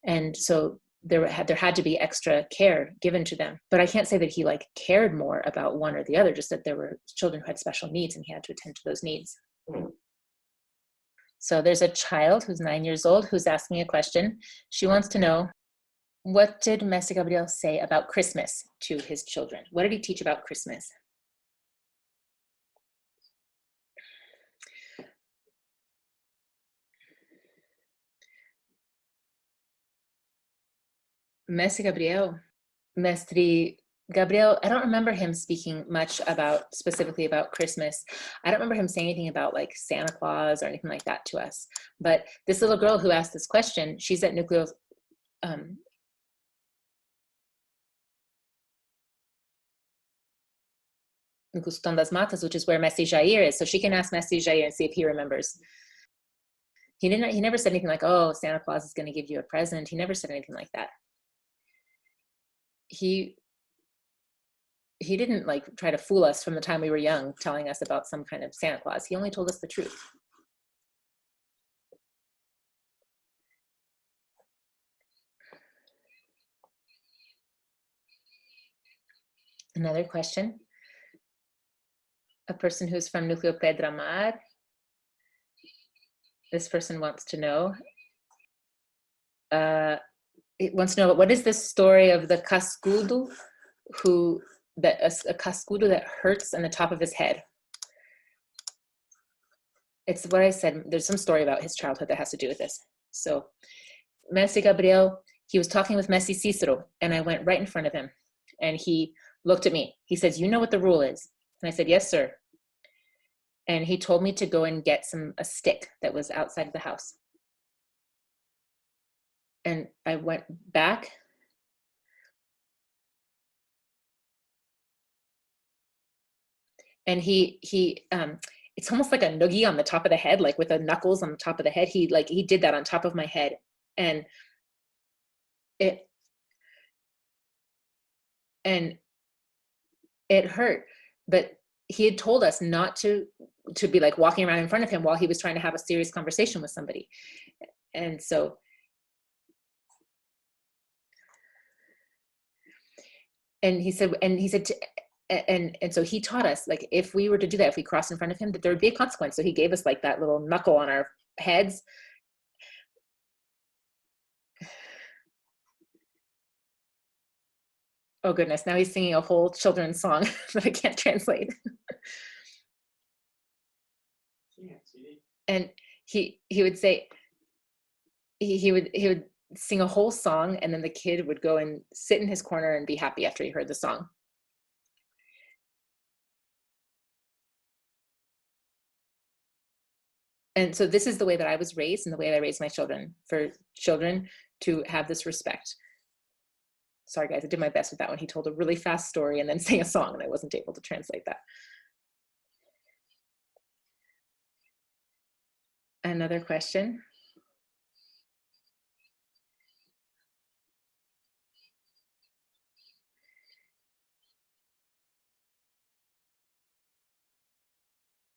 And so there had to be extra care given to them. But I can't say that he like cared more about one or the other, just that there were children who had special needs and he had to attend to those needs. So there's a child who's 9 years old who's asking a question. She wants to know, what did Mestre Gabriel say about Christmas to his children? What did he teach about Christmas? Mestre Gabriel, I don't remember him speaking much about, specifically about Christmas. I don't remember him saying anything about like Santa Claus or anything like that to us. But this little girl who asked this question, she's at Núcleo Sultão das Matas, which is where Mestre Jair is. So she can ask Mestre Jair and see if he remembers. He never said anything like, oh, Santa Claus is going to give you a present. He never said anything like that. He didn't like try to fool us from the time we were young, telling us about some kind of Santa Claus. He only told us the truth. Another question. A person who's from Núcleo Pedra Mar. This person wants to know, what is this story of the cascudo a cascudo that hurts on the top of his head? It's what I said. There's some story about his childhood that has to do with this. So Mestre Gabriel, he was talking with Mestre Cicero, and I went right in front of him, and he looked at me. He says, you know what the rule is? And I said, yes, sir. And he told me to go and get a stick that was outside of the house. And I went back. And it's almost like a noogie on the top of the head, like with the knuckles on the top of the head. He did that on top of my head. And it hurt. But he had told us not to be like walking around in front of him while he was trying to have a serious conversation with somebody. And so he said, and so he taught us, like, if we were to do that, if we crossed in front of him, that there would be a consequence. So he gave us like that little knuckle on our heads. Oh goodness, now he's singing a whole children's song that I can't translate. And he would say, he would sing a whole song, and then the kid would go and sit in his corner and be happy after he heard the song. And so this is the way that I was raised, and the way that I raised my children, for children to have this respect. Sorry guys, I did my best with that one. He told a really fast story and then sang a song, and I wasn't able to translate that. Another question.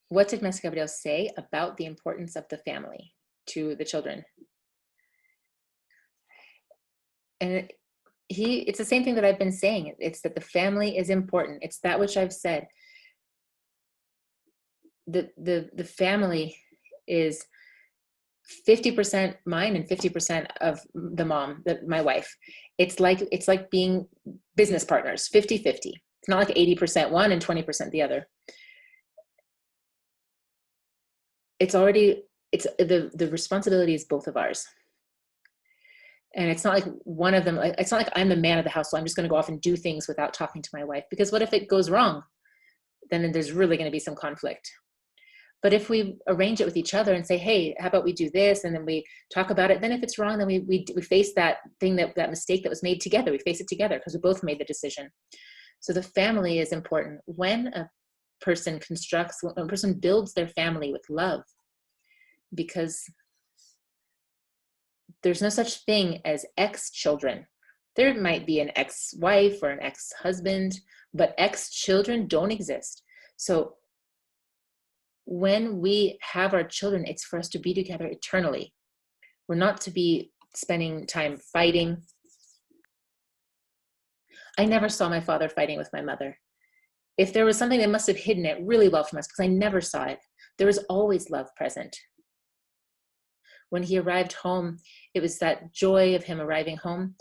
What did Mr. Gabriel say about the importance of the family to the children? And it's the same thing that I've been saying. It's that the family is important. It's that which I've said. The family is 50% mine and 50% of the mom, my wife. It's like being business partners, 50-50. It's not like 80% one and 20% the other. It's the responsibility is both of ours. And it's not like one of them, it's not like I'm the man of the house, so I'm just going to go off and do things without talking to my wife, because what if it goes wrong? Then there's really going to be some conflict. But if we arrange it with each other and say, hey, how about we do this? And then we talk about it. Then if it's wrong, then we face that thing, that mistake that was made together. We face it together because we both made the decision. So the family is important. When a person when a person builds their family with love, because there's no such thing as ex-children. There might be an ex-wife or an ex-husband, but ex-children don't exist. So when we have our children, it's for us to be together eternally. We're not to be spending time fighting. I never saw my father fighting with my mother. If there was something, they must have hidden it really well from us, because I never saw it. There was always love present. When he arrived home, it was that joy of him arriving home.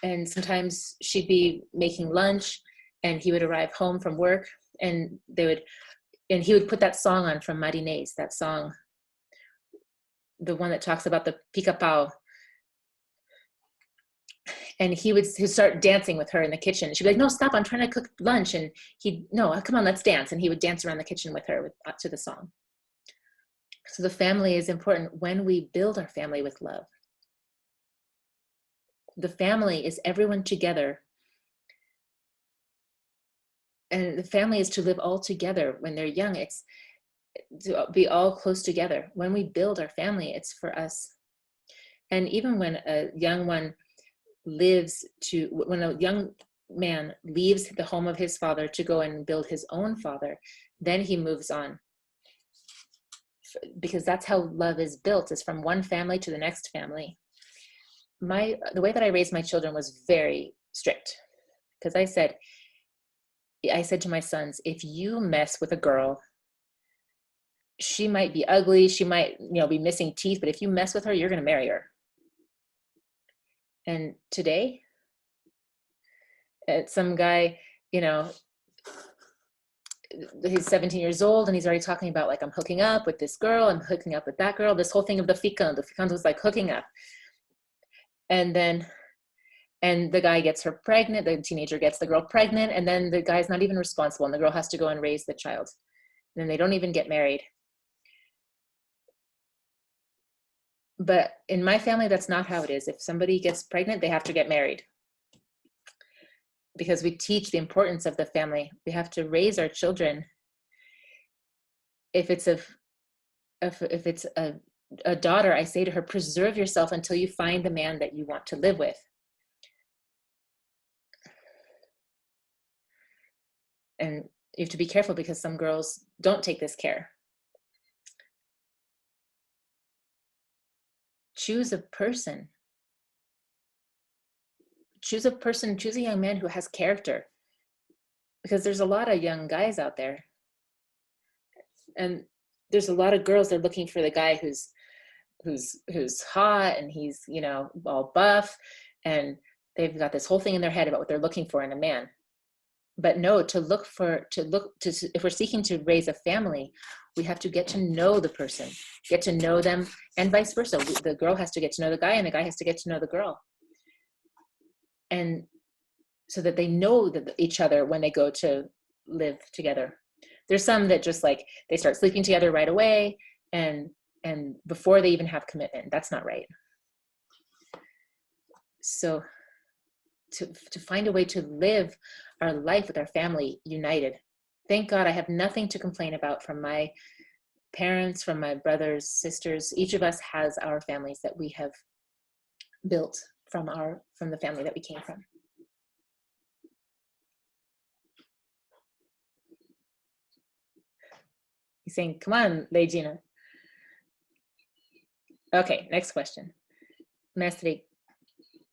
And sometimes she'd be making lunch and he would arrive home from work, and he would put that song on from Marinés, that song, the one that talks about the pica-pau. And he'd start dancing with her in the kitchen. She'd be like, no, stop, I'm trying to cook lunch. And no, come on, let's dance. And he would dance around the kitchen with her to the song. So the family is important when we build our family with love. The family is everyone together. And the family is to live all together when they're young. It's to be all close together. When we build our family, it's for us. And even when a young man leaves the home of his father to go and build his own father, then he moves on. Because that's how love is built, is from one family to the next family. The way that I raised my children was very strict, because I said to my sons, if you mess with a girl, she might be ugly, she might be missing teeth, but if you mess with her, you're going to marry her. And today, some guy, he's 17 years old and he's already talking about, like, I'm hooking up with this girl, I'm hooking up with that girl, this whole thing of the ficando was like hooking up. And the guy gets her pregnant, the teenager gets the girl pregnant, and then the guy's not even responsible, and the girl has to go and raise the child. And then they don't even get married. But in my family, that's not how it is. If somebody gets pregnant, they have to get married. Because we teach the importance of the family. We have to raise our children. If it's a daughter, I say to her, preserve yourself until you find the man that you want to live with. And you have to be careful, because some girls don't take this care. Choose a person. Choose a young man who has character. Because there's a lot of young guys out there. And there's a lot of girls, they're looking for the guy who's hot, and he's, all buff, and they've got this whole thing in their head about what they're looking for in a man. But no, if we're seeking to raise a family, we have to get to know the person, get to know them, and vice versa. The girl has to get to know the guy, and the guy has to get to know the girl. And so that they know each other when they go to live together. There's some that just, like, they start sleeping together right away, and before they even have commitment. That's not right. So to find a way to live our life with our family united. Thank God I have nothing to complain about from my parents, from my brothers, sisters. Each of us has our families that we have built from the family that we came from. He's saying, come on, Legina. Okay, next question. Mestre,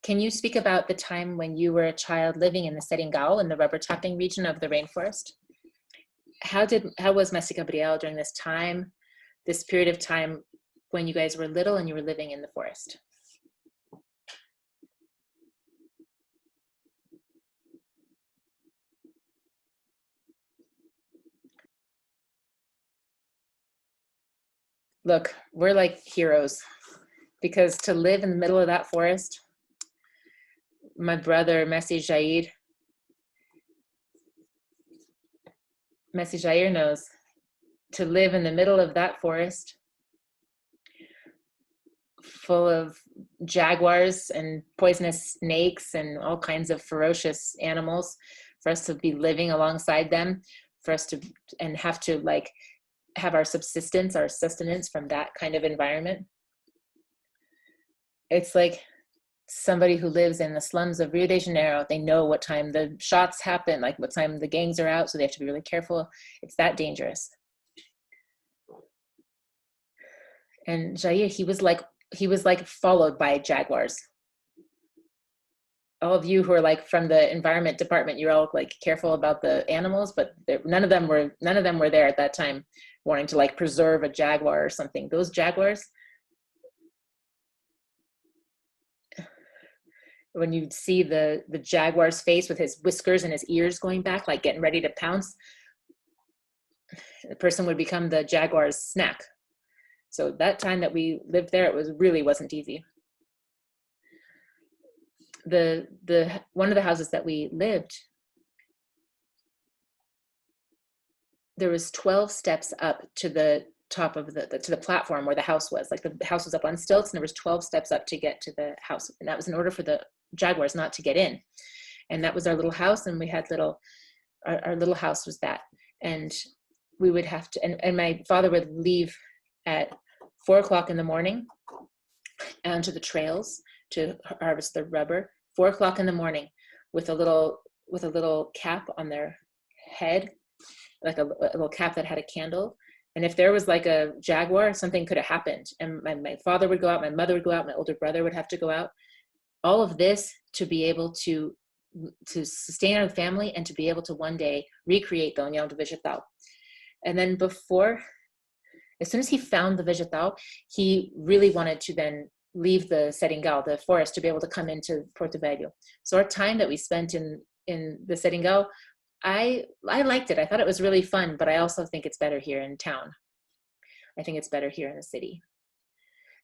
can you speak about the time when you were a child living in the Seringal in the rubber tapping region of the rainforest? How was Mestre Gabriel during this time, this period of time when you guys were little and you were living in the forest? Look, we're like heroes, because to live in the middle of that forest, my brother, Messi Jair knows, to live in the middle of that forest full of jaguars and poisonous snakes and all kinds of ferocious animals, for us to be living alongside them, for us to, and have to like have our subsistence, our sustenance from that kind of environment. It's like somebody who lives in the slums of Rio de Janeiro. They know what time the shots happen, like what time the gangs are out, so they have to be really careful. It's that dangerous. And Jair, he was like followed by jaguars. All of you who are like from the environment department, you're all like careful about the animals, but none of them were there at that time wanting to like preserve a jaguar or something. Those jaguars, when you see the jaguar's face with his whiskers and his ears going back, like getting ready to pounce, the person would become the jaguar's snack. So that time that we lived there, it really wasn't easy. The one of the houses that we lived, there was 12 steps up to the top of to the platform where the house was. Like the house was up on stilts, and there was 12 steps up to get to the house, and that was in order for the jaguars not to get in. And that was our little house, and we had our little house was that. And we would have to, and my father would leave at 4 o'clock in the morning onto the trails to harvest the rubber. 4 o'clock in the morning with a little cap on their head, like a little cap that had a candle. And if there was like a jaguar, something could have happened. And my father would go out, my mother would go out, my older brother would have to go out. All of this to be able to sustain our family and to be able to one day recreate the União do Vegetal. And then as soon as he found the Vegetal, he really wanted to then leave the Seringal, the forest, to be able to come into Porto Velho. So our time that we spent in the Seringal, I liked it. I thought it was really fun, but I also think it's better here in town. I think it's better here in the city.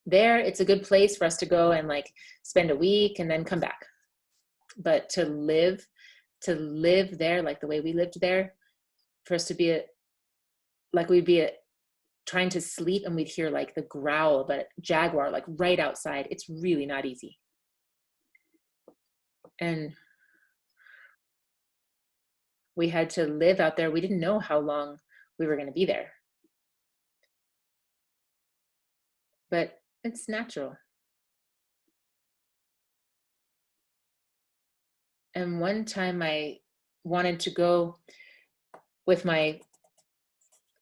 There, it's a good place for us to go and like spend a week and then come back. But to live there, like the way we lived there, for us to be we'd be trying to sleep and we'd hear like the growl of a jaguar like right outside. It's really not easy. And we had to live out there. We didn't know how long we were going to be there. But it's natural. And one time I wanted to go with my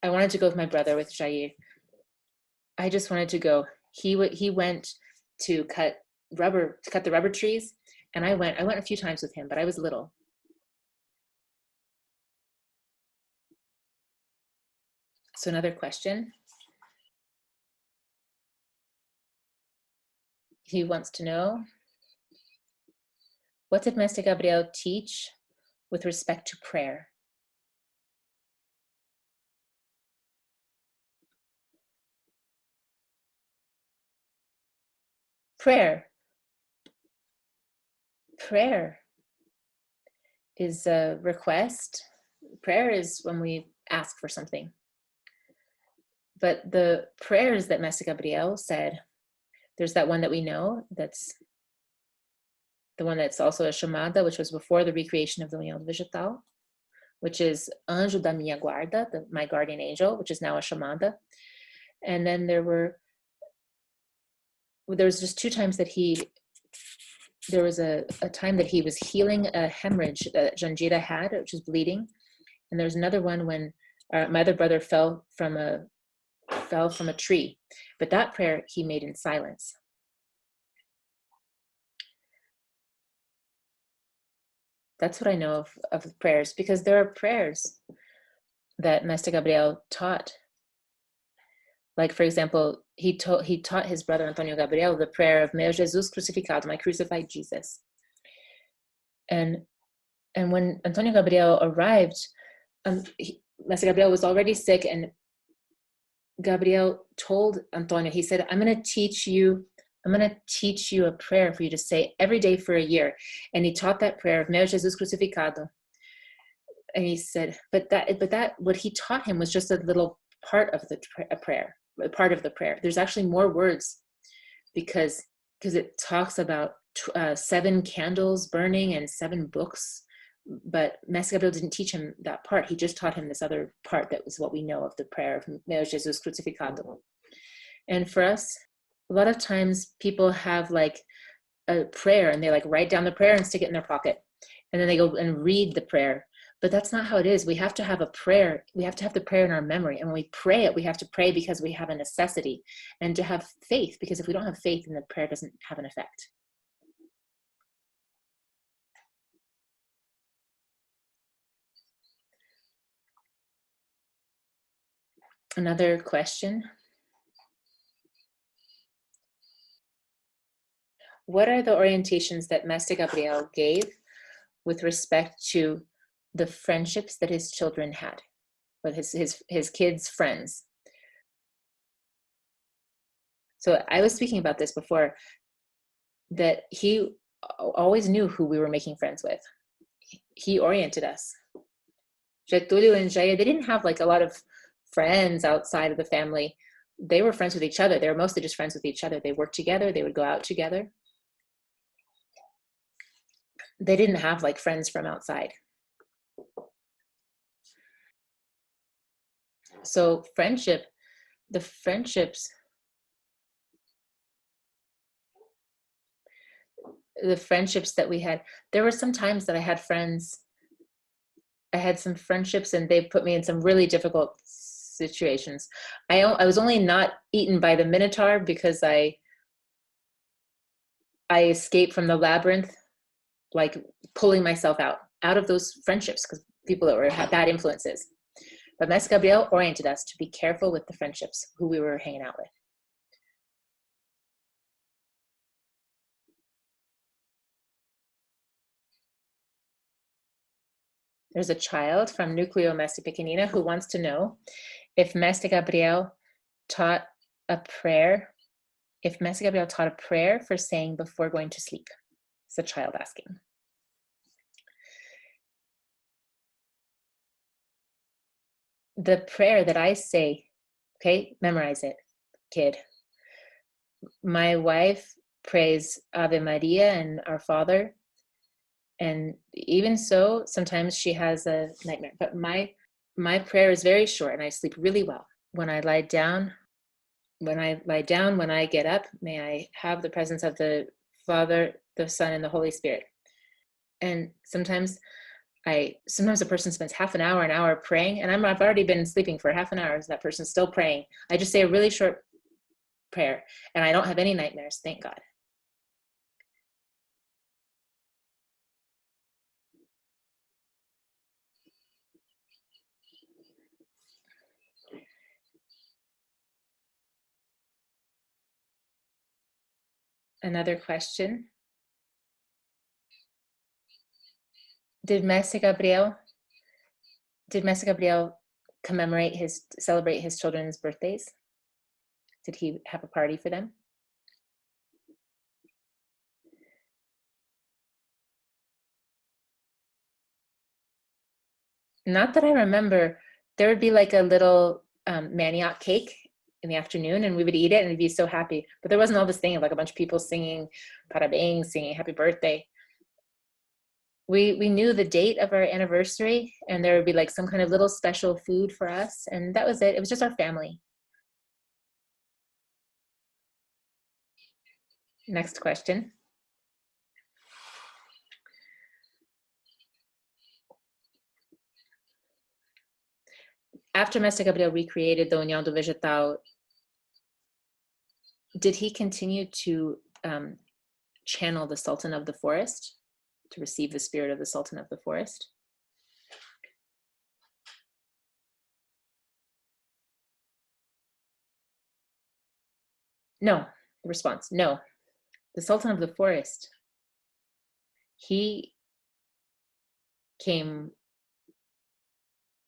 brother, with Jair. I just wanted to go. He went to cut the rubber trees, and I went a few times with him, but I was little. So another question. He wants to know, what did Mestre Gabriel teach with respect to prayer? Prayer is a request. Prayer is when we ask for something. But the prayers that Mestre Gabriel said, there's that one that we know, that's the one that's also a chamada, which was before the recreation of the União do Vegetal, which is Anjo da minha guarda, my guardian angel, which is now a chamada. And then there was just 2 times that there was a time that he was healing a hemorrhage that Janjira had, which was bleeding. And there was another one when my other brother fell from a tree. But that prayer he made in silence. That's what I know of prayers, because there are prayers that Mestre Gabriel taught. Like, for example, he taught his brother Antonio Gabriel the prayer of Meu Jesus crucificado, my crucified Jesus. And when Antonio Gabriel arrived, Mestre Gabriel was already sick, and Gabriel told Antonio, he said, I'm going to teach you a prayer for you to say every day for a year. And he taught that prayer of Meu Jesus crucificado. And he said, but that what he taught him was just a little part of the prayer, part of the prayer. There's actually more words, because it talks about 7 candles burning and 7 books. But Mestre Gabriel didn't teach him that part. He just taught him this other part that was what we know of the prayer of Meu Jesus crucificado. And for us, a lot of times people have like a prayer and they like write down the prayer and stick it in their pocket. And then they go and read the prayer. But that's not how it is. We have to have a prayer. We have to have the prayer in our memory. And when we pray it, we have to pray because we have a necessity, and to have faith, because if we don't have faith, then the prayer doesn't have an effect. Another question. What are the orientations that Mestre Gabriel gave with respect to the friendships that his children had, with his kids' friends? So I was speaking about this before, that he always knew who we were making friends with. He oriented us. Getulio and Jaya, they didn't have like a lot of friends outside of the family. They were friends with each other. They were mostly just friends with each other. They worked together. They would go out together. They didn't have like friends from outside. So the friendships that we had, there were some times that I had some friendships and they put me in some really difficult situations. I was only not eaten by the Minotaur because I escaped from the labyrinth, like pulling myself out of those friendships, because people that had bad influences. But Mestre Gabriel oriented us to be careful with the friendships, who we were hanging out with. There's a child from Núcleo Mestre Pequenina who wants to know if Mestre Gabriel taught a prayer, for saying before going to sleep. It's a child asking. The prayer that I say, okay, memorize it, kid. My wife prays Ave Maria and Our Father. And even so, sometimes she has a nightmare. But my prayer is very short and I sleep really well. When I lie down, when I get up, may I have the presence of the Father, the Son, and the Holy Spirit. And sometimes a person spends half an hour praying, and I've already been sleeping for half an hour, so that person's still praying. I just say a really short prayer, and I don't have any nightmares, thank God. Another question. Did Mestre Gabriel celebrate his children's birthdays? Did he have a party for them? Not that I remember. There would be like a little manioc cake in the afternoon, and we would eat it and we'd be so happy. But there wasn't all this thing of like a bunch of people singing parabéns, singing happy birthday. We knew the date of our anniversary, and there would be like some kind of little special food for us, and that was it. It was just our family. Next question. After Mestre Gabriel recreated the União do Vegetal, did he continue to channel the Sultan of the Forest, to receive the spirit of the Sultan of the Forest? No. The response, no. The Sultan of the Forest, he came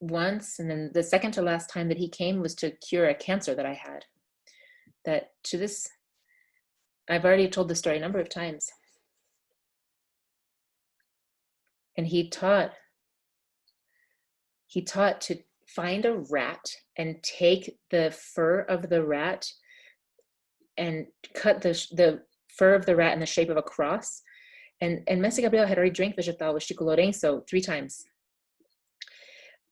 once, and then the second to last time that he came was to cure a cancer that I had. That to this, I've already told the story a number of times. And he taught to find a rat and take the fur of the rat and cut the fur of the rat in the shape of a cross. And Mestre Gabriel had already drank vegetal with Chico Lourenço 3 times.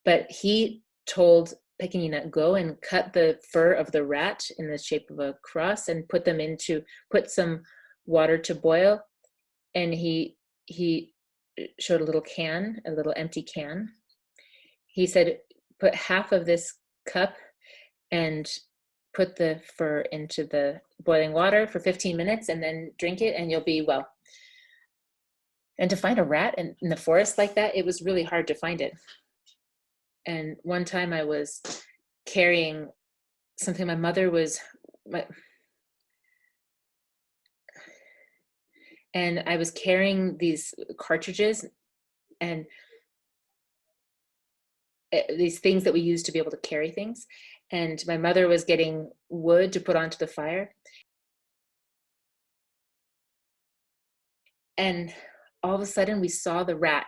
But he told Pequenina, go and cut the fur of the rat in the shape of a cross and put some water to boil. And he showed a little empty can. He said, put half of this cup and put the fur into the boiling water for 15 minutes and then drink it and you'll be well. And to find a rat in the forest like that, it was really hard to find it. And one time I was carrying something, my mother was, and I was carrying these cartridges and these things that we use to be able to carry things. And my mother was getting wood to put onto the fire. And all of a sudden we saw the rat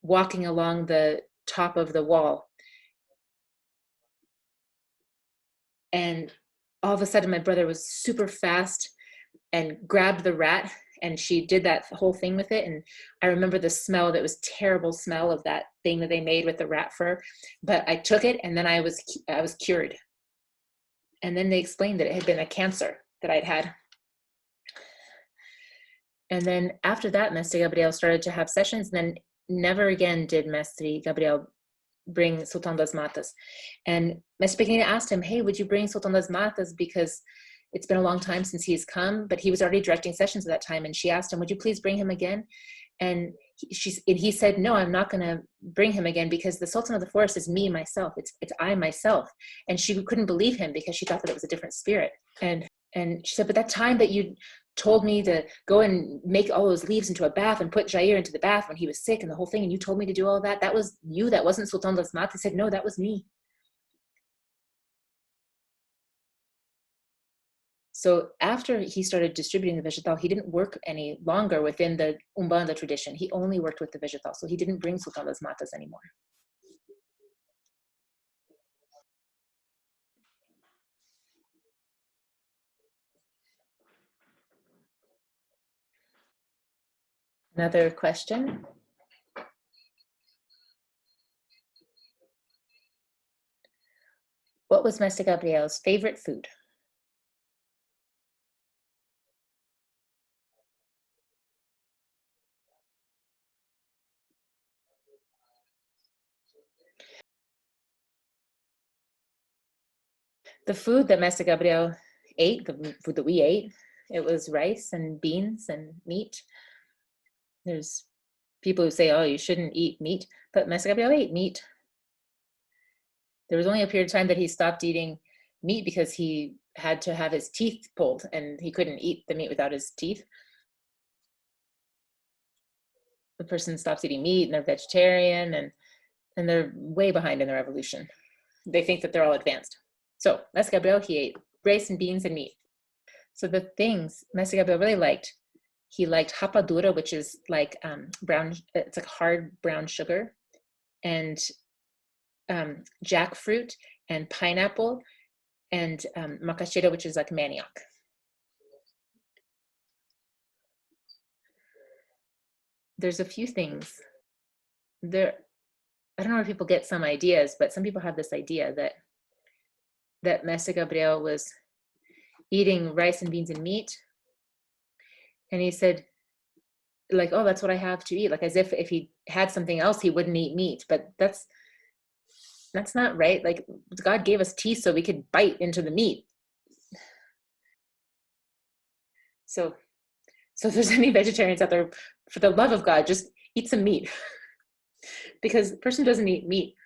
walking along the top of the wall. And all of a sudden my brother was super fast and grabbed the rat, and she did that whole thing with it. And I remember the smell, that was terrible smell of that thing that they made with the rat fur, but I took it and then I was cured. And then they explained that it had been a cancer that I'd had. And then after that, Mestre Gabriel started to have sessions, and then never again did Mestre Gabriel bring Sultan das Matas. And Mestre Pequenina asked him, hey, would you bring Sultan das Matas, because it's been a long time since he's come, but he was already directing sessions at that time. And she asked him, would you please bring him again? And he said, no, I'm not going to bring him again, because the Sultan of the Forest is me, myself. It's I, myself. And she couldn't believe him because she thought that it was a different spirit. And she said, but that time that you told me to go and make all those leaves into a bath and put Jair into the bath when he was sick and the whole thing, and you told me to do all that, that was you, that wasn't Sultan das Matas. He said, no, that was me. So after he started distributing the vegetal, he didn't work any longer within the Umbanda tradition. He only worked with the vegetal. So he didn't bring Sultan das Matas anymore. Another question. What was Mestre Gabriel's favorite food? The food that Mestre Gabriel ate, the food that we ate, it was rice and beans and meat. There's people who say, oh, you shouldn't eat meat, but Mestre Gabriel ate meat. There was only a period of time that he stopped eating meat because he had to have his teeth pulled and he couldn't eat the meat without his teeth. The person stops eating meat and they're vegetarian, and they're way behind in their evolution. They think that they're all advanced. So Mestre Gabriel, he ate rice and beans and meat. So the things Mestre Gabriel really liked, he liked rapadura, which is like brown, it's like hard brown sugar, and jackfruit and pineapple, and macaxeira, which is like manioc. There's a few things there. I don't know where people get some ideas, but some people have this idea that Mestre Gabriel was eating rice and beans and meat And he said, like, oh, that's what I have to eat. Like, as if he had something else, he wouldn't eat meat. But that's not right. Like, God gave us teeth so we could bite into the meat. So if there's any vegetarians out there, for the love of God, just eat some meat. Because the person doesn't eat meat.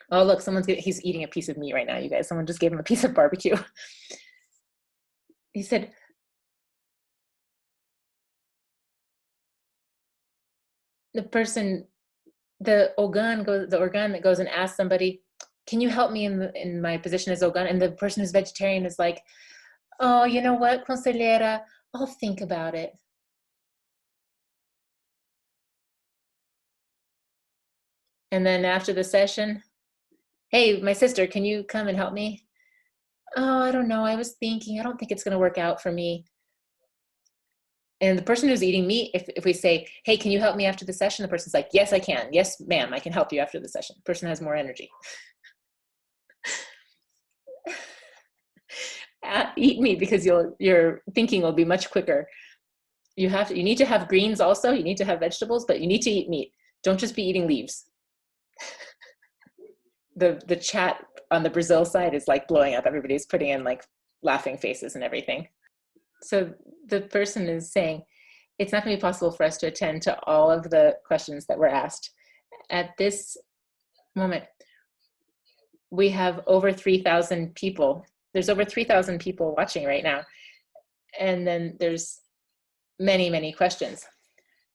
Oh, look, he's eating a piece of meat right now, you guys. Someone just gave him a piece of barbecue. He said, the organ that goes and asks somebody, can you help me in my position as organ? And the person who's vegetarian is like, oh, you know what, consellera, I'll think about it. And then after the session, hey, my sister, can you come and help me? Oh, I don't know. I was thinking, I don't think it's going to work out for me. And the person who's eating meat, if we say, hey, can you help me after the session? The person's like, yes, I can. Yes, ma'am, I can help you after the session. The person has more energy. Eat meat because your thinking will be much quicker. You need to have greens also. You need to have vegetables, but you need to eat meat. Don't just be eating leaves. The chat on the Brazil side is like blowing up. Everybody's putting in like laughing faces and everything. So the person is saying, it's not going to be possible for us to attend to all of the questions that were asked. At this moment, we have over 3,000 people. There's over 3,000 people watching right now. And then there's many, many questions.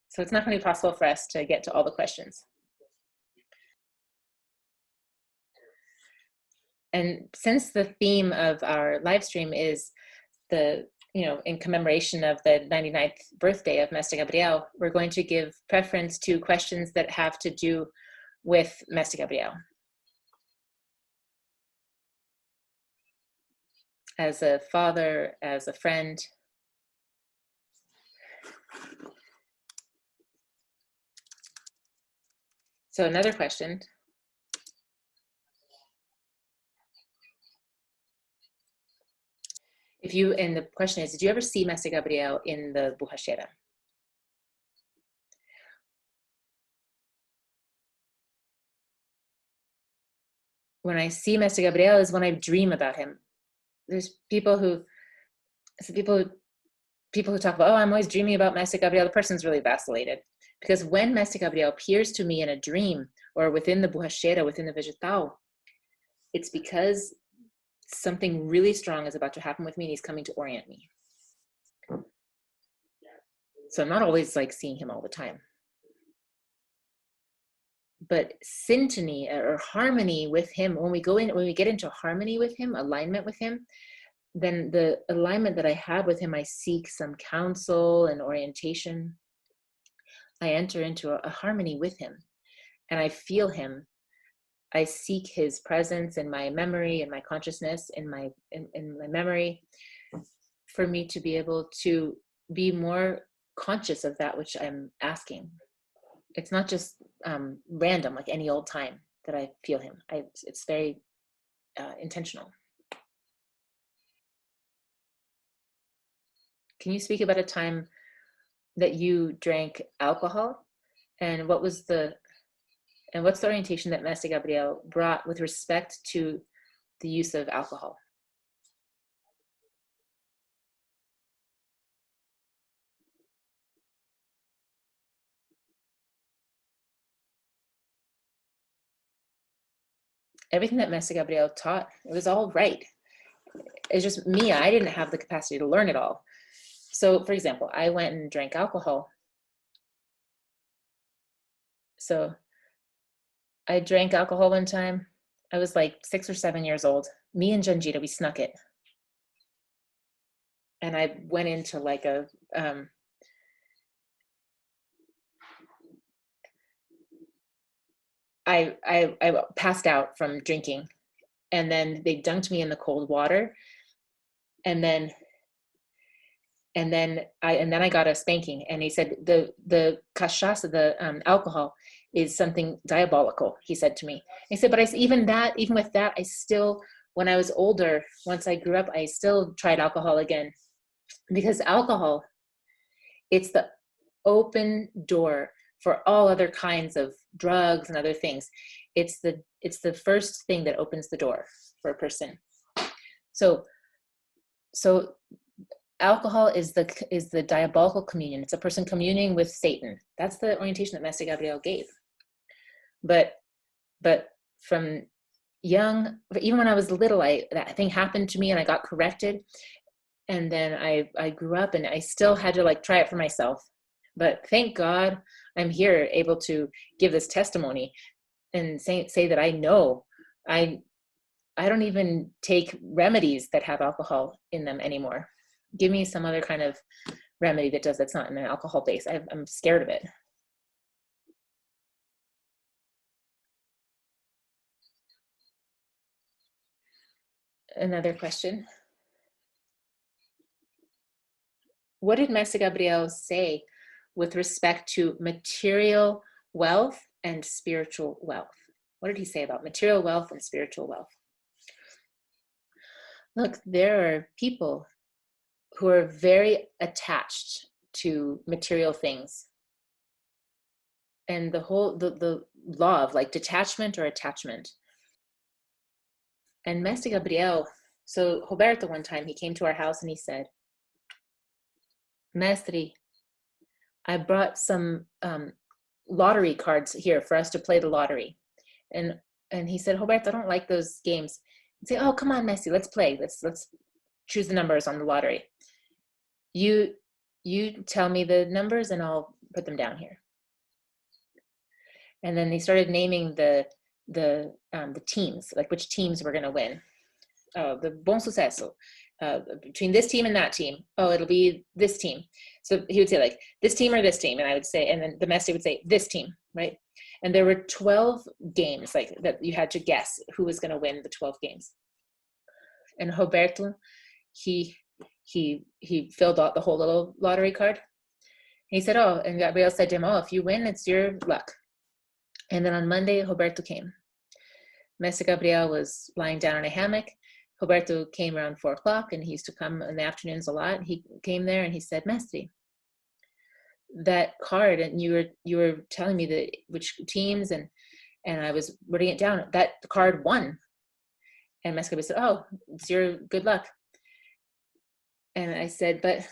So it's not going to be possible for us to get to all the questions. And since the theme of our live stream is in commemoration of the 99th birthday of Mestre Gabriel, we're going to give preference to questions that have to do with Mestre Gabriel. As a father, as a friend. So another question. And the question is, did you ever see Mestre Gabriel in the Borrachera? When I see Mestre Gabriel is when I dream about him. There's people who talk about, oh, I'm always dreaming about Mestre Gabriel. The person's really vacillated. Because when Mestre Gabriel appears to me in a dream or within the Borrachera, within the vegetal, it's because something really strong is about to happen with me and he's coming to orient me. So I'm not always like seeing him all the time. But syntony or harmony with him, when we get into harmony with him, alignment with him, then the alignment that I have with him, I seek some counsel and orientation. I enter into a harmony with him and I feel him. I seek his presence in my memory, in my consciousness, in my memory, for me to be able to be more conscious of that which I'm asking. It's not just random, like any old time that I feel him. It's very intentional. Can you speak about a time that you drank alcohol, and what's the orientation that Mestre Gabriel brought with respect to the use of alcohol? Everything that Mestre Gabriel taught, it was all right. It's just me, I didn't have the capacity to learn it all. So, for example, I went and drank alcohol. So I drank alcohol one time. I was like 6 or 7 years old. Me and Janjita, we snuck it. And I went into like a, I passed out from drinking, and then they dunked me in the cold water. And then I got a spanking, and he said the cachaça, the alcohol, is something diabolical. He said to me. He said, but even with that, I still, when I was older, once I grew up, I still tried alcohol again, because alcohol It's the open door for all other kinds of drugs and other things. It's the first thing that opens the door for a person. So alcohol is the diabolical communion. It's a person communing with Satan. That's the orientation that Master Gabriel gave. But from young, even when I was little, that thing happened to me and I got corrected. And then I grew up and I still had to like try it for myself. But thank God I'm here able to give this testimony and say that I know I don't even take remedies that have alcohol in them anymore. Give me some other kind of remedy that's not in an alcohol base. I'm scared of it. Another question. What did Master Gabriel say with respect to material wealth and spiritual wealth? What did he say about material wealth and spiritual wealth? Look, there are people who are very attached to material things. And the law of like detachment or attachment. And Master Gabriel, so Roberto one time, he came to our house and he said, Mestre, I brought some lottery cards here for us to play the lottery. And he said, Roberto, I don't like those games. I'd say, oh, come on, Messi, let's play. Let's choose the numbers on the lottery. You tell me the numbers and I'll put them down here. And then they started naming the teams, like which teams were going to win. The Bon Suceso, between this team and that team. Oh, it'll be this team. So he would say like this team or this team, and I would say, and then the master would say this team, right? And there were 12 games like that you had to guess who was going to win the 12 games. And Roberto, he filled out the whole little lottery card. He said, oh, and Gabriel said to him, oh, if you win, it's your luck. And then on Monday, Roberto came. Master Gabriel was lying down in a hammock. Roberto came around 4 o'clock, and he used to come in the afternoons a lot. He came there and he said, Mestre, that card, and you were telling me that which teams, and I was writing it down. That card won. And Master Gabriel said, oh, it's your good luck. And I said, but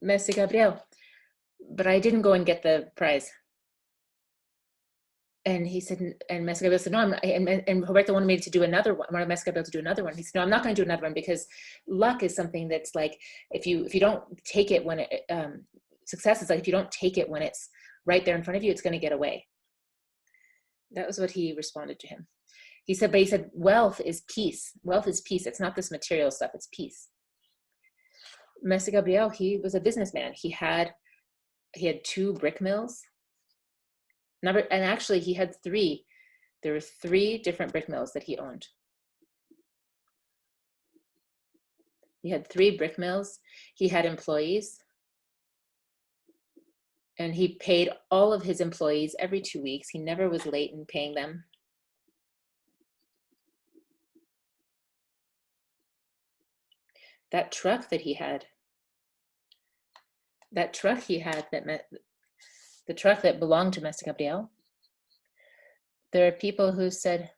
Master Gabriel, but I didn't go and get the prize. And he said, and Master Gabriel said, no, and Roberto wanted me to do another one. I wanted Master Gabriel to do another one. He said, no, I'm not going to do another one because luck is something that's like, if you don't take it when it, success is like, if you don't take it when it's right there in front of you, it's going to get away. That was what he responded to him. He said, but he said, wealth is peace. Wealth is peace. It's not this material stuff. It's peace. Master Gabriel, he was a businessman. He had 2 brick mills. And actually he had 3. There were 3 different brick mills that he owned. He had 3 brick mills. He had employees. And he paid all of his employees every 2 weeks. He never was late in paying them. That truck that he had, the truck that belonged to Master Gabriel, there are people who said,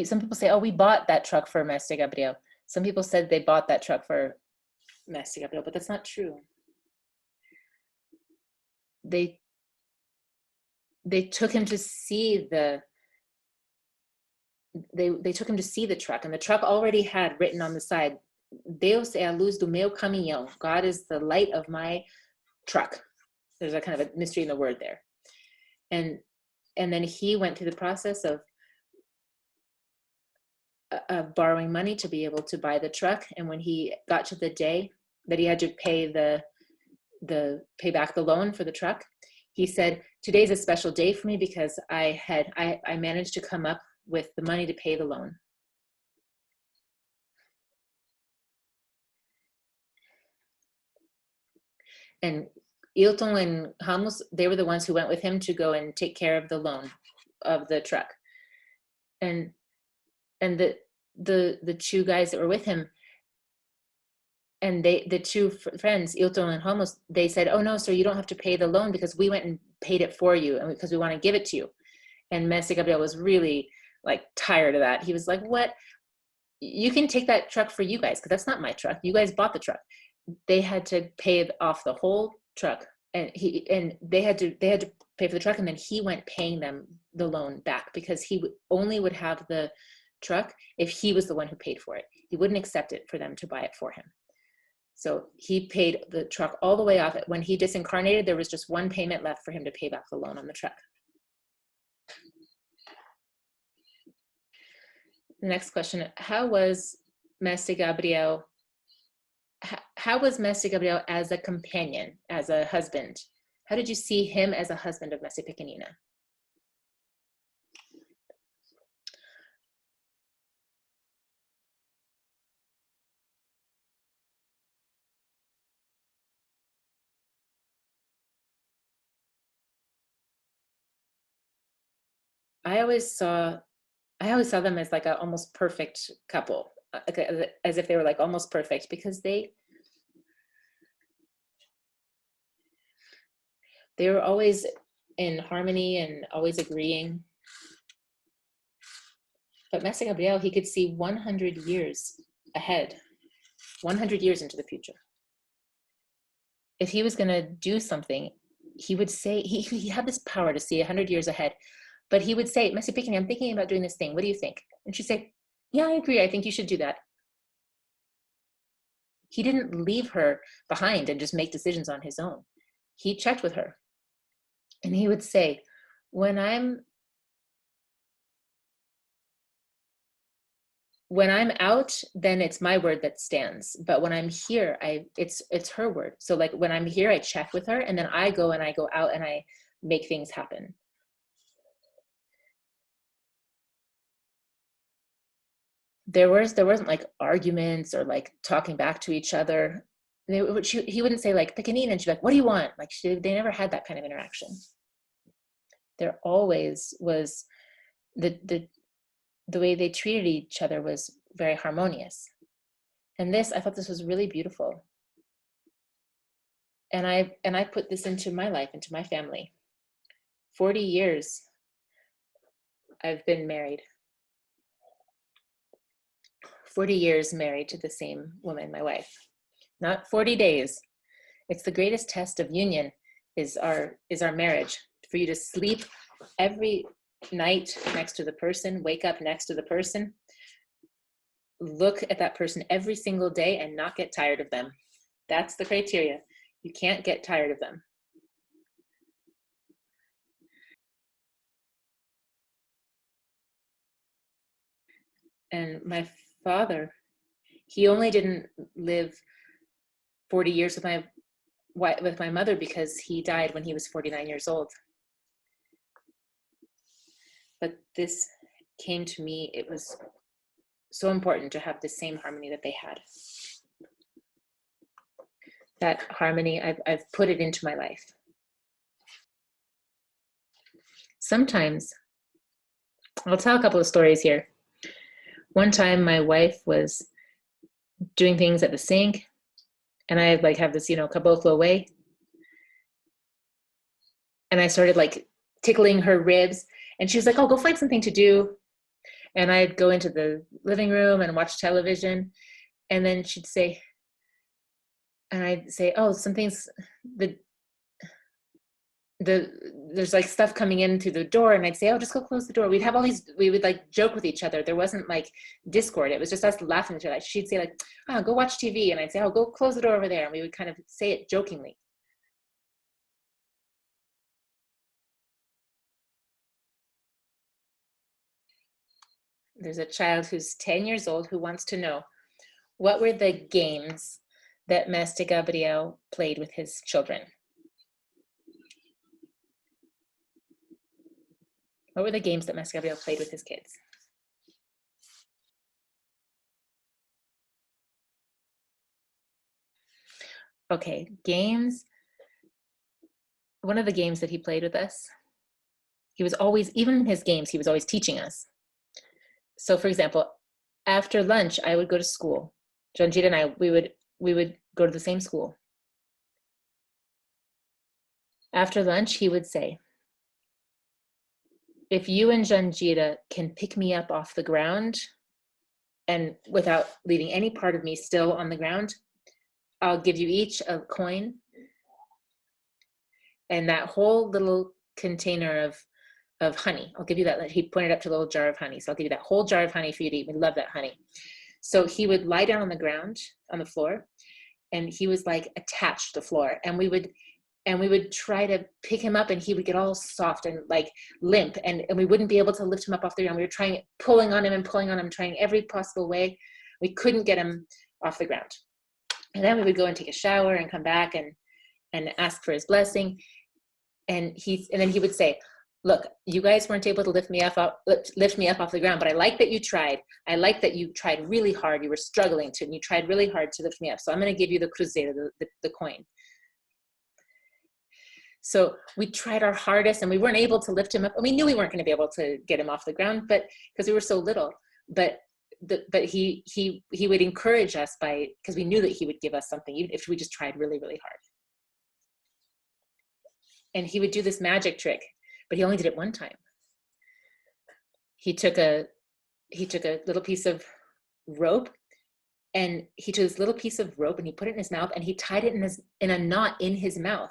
some people say, oh, we bought that truck for Master Gabriel. Some people said they bought that truck for Master Gabriel, but that's not true. They took him to see they took him to see the truck, and the truck already had written on the side, Deus é a luz do meu caminhão. God is the light of my truck. There's a kind of a mystery in the word there. And then he went through the process of borrowing money to be able to buy the truck. And when he got to the day that he had to pay pay back the loan for the truck, he said, today's a special day for me because I managed to come up with the money to pay the loan. And Hilton and Ramos, they were the ones who went with him to go and take care of the loan of the truck. And the 2 guys that were with him, and the two friends, Ilton and Homos, they said, oh no, sir, you don't have to pay the loan because we went and paid it for you and because we want to give it to you. And Mestre Gabriel was really like tired of that. He was like, what? You can take that truck for you guys, because that's not my truck. You guys bought the truck. They had to pay off the whole truck, and they had to pay for the truck, and then he went paying them the loan back, because he only would have the truck if he was the one who paid for it. He wouldn't accept it for them to buy it for him. So he paid the truck all the way off. When he disincarnated, there was just one payment left for him to pay back the loan on the truck. The next question, how was Mestre Gabriel as a companion, as a husband? How did you see him as a husband of Mestre Pequenina? I always saw them as like a almost perfect couple, as if they were like almost perfect, because they were always in harmony and always agreeing. But Mestre Gabriel, he could see 100 years ahead, 100 years into the future. If he was going to do something, he would say, he had this power to see 100 years ahead, but he would say, Mestre Pequenina, I'm thinking about doing this thing. What do you think? And she'd say, yeah, I agree. I think you should do that. He didn't leave her behind and just make decisions on his own. He checked with her. And he would say, when I'm out, then it's my word that stands. But when I'm here, it's her word. So like when I'm here, I check with her, and then I go out and I make things happen. There wasn't like arguments or like talking back to each other. He wouldn't say like Pequenina, and she'd be like, what do you want? Like they never had that kind of interaction. There always was the way they treated each other was very harmonious. And I thought this was really beautiful. And I put this into my life, into my family. 40 years I've been married. 40 years married to the same woman, my wife. Not 40 days. It's the greatest test of union is our marriage. For you to sleep every night next to the person, wake up next to the person, look at that person every single day and not get tired of them. That's the criteria. You can't get tired of them. And my father, he only didn't live 40 years with my mother because he died when he was 49 years old. But this came to me, it was so important to have the same harmony that they had. That harmony, I've put it into my life. Sometimes, I'll tell a couple of stories here. One time my wife was doing things at the sink, and I like have this, caboclo way. And I started like tickling her ribs, and she was like, oh, go find something to do. And I'd go into the living room and watch television, and then she'd say, and I'd say, oh, something's there's like stuff coming in through the door, and I'd say, oh, just go close the door. We would like joke with each other. There wasn't like discord. It was just us laughing at each other. She'd say like, oh, go watch TV. And I'd say, oh, go close the door over there. And we would kind of say it jokingly. There's a child who's 10 years old who wants to know, what were the games that Mestre Gabriel played with his children? What were the games that Mestre Gabriel played with his kids? Okay, games. One of the games that he played with us, he was always, even in his games, he was always teaching us. So for example, after lunch, I would go to school. Janjita and I, we would we would go to the same school. After lunch, he would say, if you and Janjira can pick me up off the ground and without leaving any part of me still on the ground, I'll give you each a coin. And that whole little container of honey, I'll give you that. He pointed up to the little jar of honey. So I'll give you that whole jar of honey for you to eat. We love that honey. So he would lie down on the ground, on the floor, and he was like attached to the floor. And we would try to pick him up, and he would get all soft and like limp, and we wouldn't be able to lift him up off the ground. We were pulling on him, trying every possible way. We couldn't get him off the ground. And then we would go and take a shower and come back and ask for his blessing. And then he would say, look, you guys weren't able to lift me up off the ground, but I like that you tried. I like that you tried really hard. You were struggling and you tried really hard to lift me up. So I'm going to give you the cruzeiro, the coin. So we tried our hardest, and we weren't able to lift him up. And we knew we weren't going to be able to get him off the ground, but because we were so little. But he would encourage us because we knew that he would give us something, even if we just tried really, really hard. And he would do this magic trick, but he only did it one time. He took a little piece of rope, and he took this little piece of rope and he put it in his mouth, and he tied it in a knot in his mouth.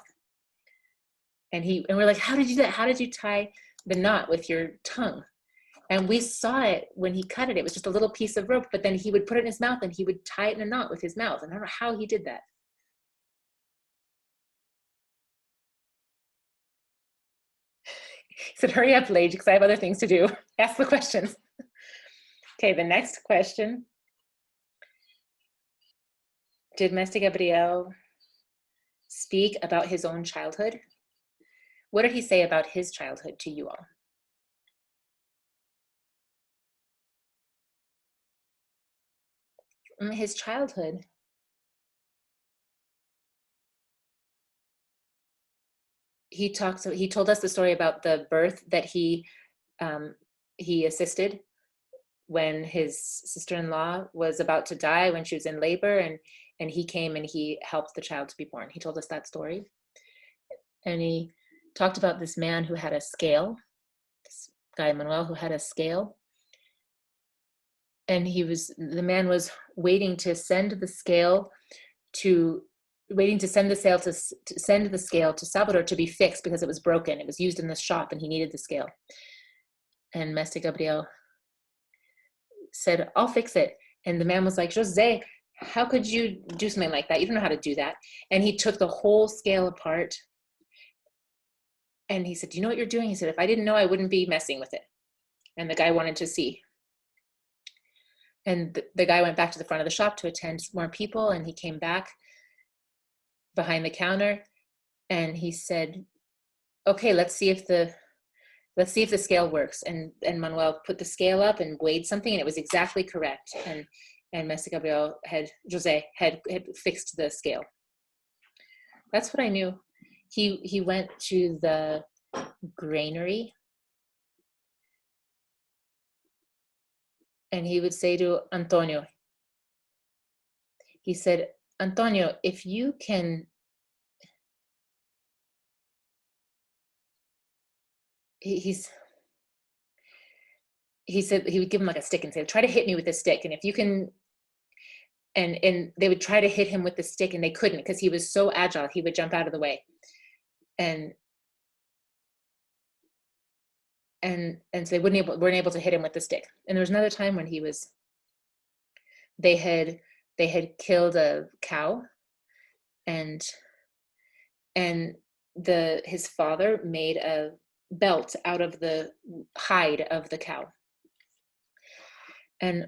And we're like, how did you do that? How did you tie the knot with your tongue? And we saw it when he cut it. It was just a little piece of rope, but then he would put it in his mouth and he would tie it in a knot with his mouth. And I don't know how he did that. He said, hurry up, Lage, because I have other things to do. Ask the questions. Okay, the next question. Did Mestre Gabriel speak about his own childhood? What did he say about his childhood to you all? His childhood. He told us the story about the birth that he assisted when his sister-in-law was about to die, when she was in labor, and he came and he helped the child to be born. He told us that story. And he talked about this man who had a scale, this guy Manuel who had a scale. And the man was waiting to send the scale to Salvador to be fixed because it was broken. It was used in the shop and he needed the scale. And Mestre Gabriel said, I'll fix it. And the man was like, Jose, how could you do something like that? You don't know how to do that. And he took the whole scale apart. And he said, do you know what you're doing? He said, if I didn't know, I wouldn't be messing with it. And the guy wanted to see. And the guy went back to the front of the shop to attend more people. And he came back behind the counter and he said, okay, let's see if the scale works. And Manuel put the scale up and weighed something, and it was exactly correct. And Mestre Gabriel Jose had fixed the scale. That's what I knew. He went to the granary, and he would say to Antonio, he said, Antonio, if you can, he said he would give him like a stick and say, try to hit me with this stick. And if you can, and they would try to hit him with the stick and they couldn't because he was so agile, he would jump out of the way. And so they weren't able to hit him with the stick. And there was another time when they had killed a cow, and his father made a belt out of the hide of the cow. And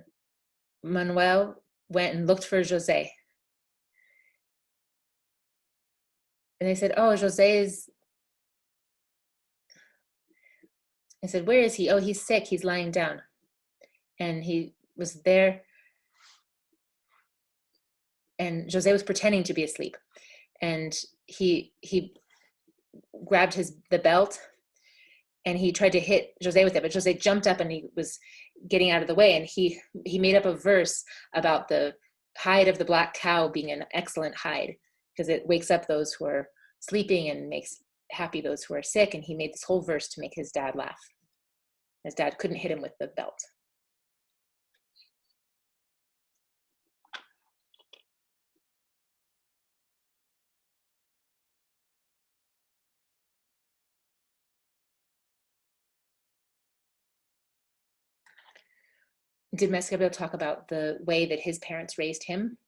Manuel went and looked for Jose. And they said, oh, Jose is, I said, where is he? Oh, he's sick, he's lying down. And he was there, and Jose was pretending to be asleep. And he grabbed the belt, and he tried to hit Jose with it, but Jose jumped up and he was getting out of the way. And he made up a verse about the hide of the black cow being an excellent hide because it wakes up those who are sleeping and makes happy those who are sick. And he made this whole verse to make his dad laugh. His dad couldn't hit him with the belt. Did Mestre Gabriel talk about the way that his parents raised him?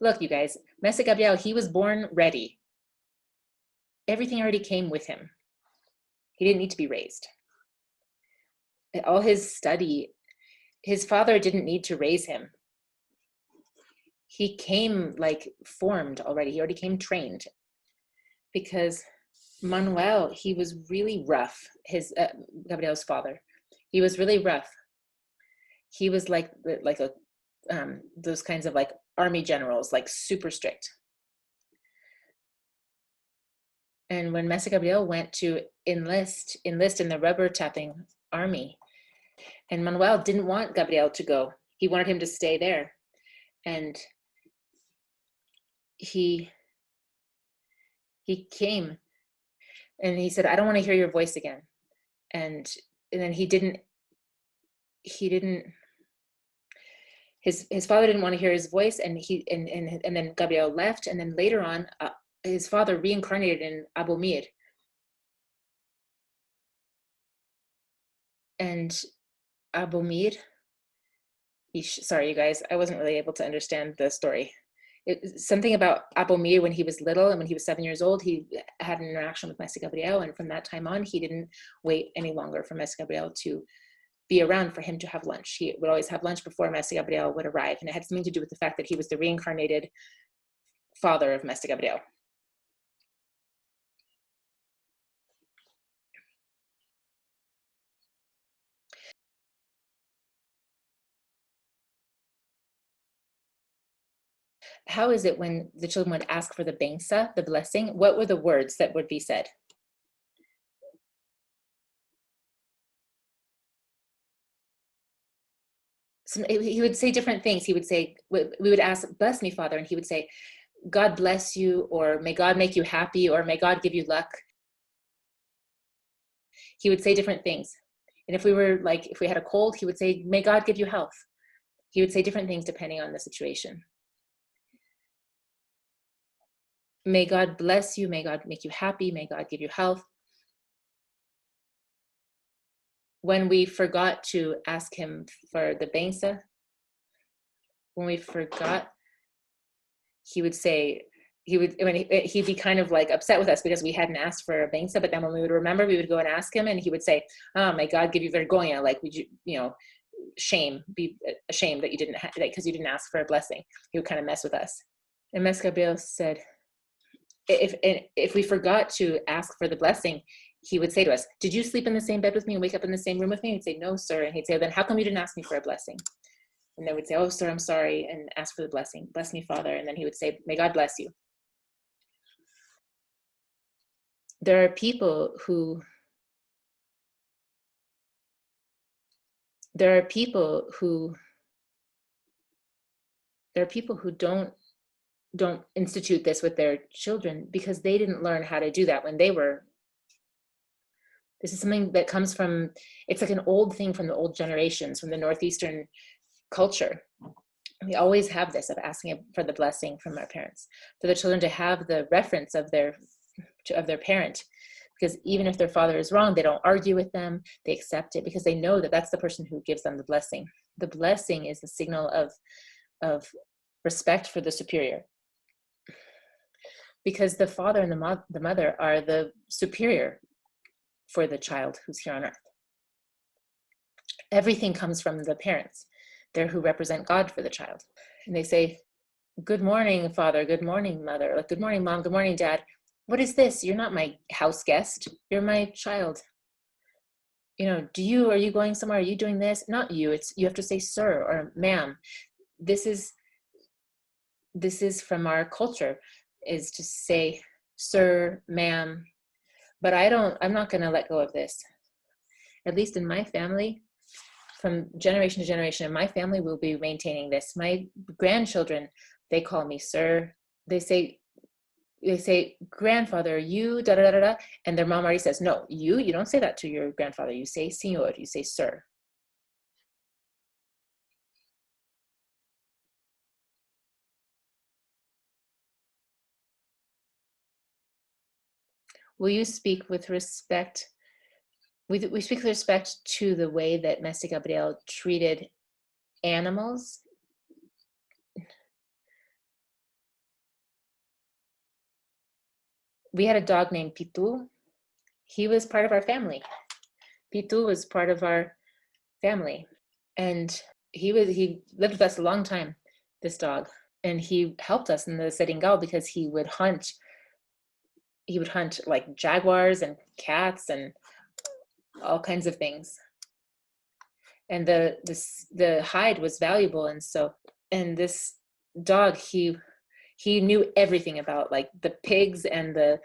Look, you guys, Mestre Gabriel, he was born ready. Everything already came with him. He didn't need to be raised. All his study, his father didn't need to raise him. He came like formed already. He already came trained. Because Manuel, he was really rough. His Gabriel's father, he was really rough. He was like a those kinds of like army generals, like super strict. And when Mestre Gabriel went to enlist in the rubber tapping army, and Manuel didn't want Gabriel to go. He wanted him to stay there. And he came and he said, I don't want to hear your voice again. And then he didn't, his father didn't want to hear his voice, and then Gabriel left, and then later on, his father reincarnated in Abomir. And Abomir, sorry, you guys, I wasn't really able to understand the story. Something about Abomir when he was little, and when he was 7 years old, he had an interaction with Mestre Gabriel, and from that time on, he didn't wait any longer for Mestre Gabriel to be around for him to have lunch. He would always have lunch before Mestre Gabriel would arrive, and it had something to do with the fact that he was the reincarnated father of Mestre Gabriel. How is it when the children would ask for the bensa, the blessing, what were the words that would be said? So he would say different things. He would say, we would ask, bless me, Father, and he would say, God bless you, or may God make you happy, or may God give you luck. He would say different things. And if we had a cold, he would say, may God give you health. He would say different things depending on the situation. May God bless you, may God make you happy, may God give you health. When we forgot to ask him for the bensa, when we forgot, he'd be kind of like upset with us because we hadn't asked for a bensa, but then when we would remember, we would go and ask him, and he would say, oh, may God give you vergonha, like, would you, be ashamed that you didn't because you didn't ask for a blessing. He would kind of mess with us. And Mestre Gabriel said, if we forgot to ask for the blessing, he would say to us, did you sleep in the same bed with me and wake up in the same room with me? And we'd say, no, sir. And he'd say, then how come you didn't ask me for a blessing? And then we'd say, oh, sir, I'm sorry, and ask for the blessing. Bless me, Father. And then he would say, may God bless you. There are people who don't institute this with their children because they didn't learn how to do that when they were. This is something that comes from, it's like an old thing from the old generations, from the Northeastern culture. We always have this of asking for the blessing from our parents, for the children to have the reference of their parent, because even if their father is wrong, they don't argue with them, they accept it because they know that that's the person who gives them the blessing. The blessing is the signal of respect for the superior, because the father and the mother are the superior for the child who's here on earth. Everything comes from the parents. They're who represent God for the child. And they say, good morning, Father, good morning, Mother, like, good morning, Mom, good morning, Dad. What is this? You're not my house guest. You're my child. Are you going somewhere? Are you doing this? Not you. You have to say sir or ma'am. This is from our culture, is to say sir, ma'am. But I'm not going to let go of this. at least in my family, from generation to generation, in my family, we'll be maintaining this. My grandchildren, they call me sir. They say, grandfather, you da da da da, and their mom already says, no, you don't say that to your grandfather. You say señor, you say sir. Will you speak with respect? We speak with respect to the way that Mestre Gabriel treated animals. We had a dog named Pitu. He was part of our family. Pitu was part of our family, and he lived with us a long time, this dog, and he helped us in the Seringal because he would hunt like jaguars and cats and all kinds of things. And the hide was valuable, and this dog, he knew everything about like the pigs and the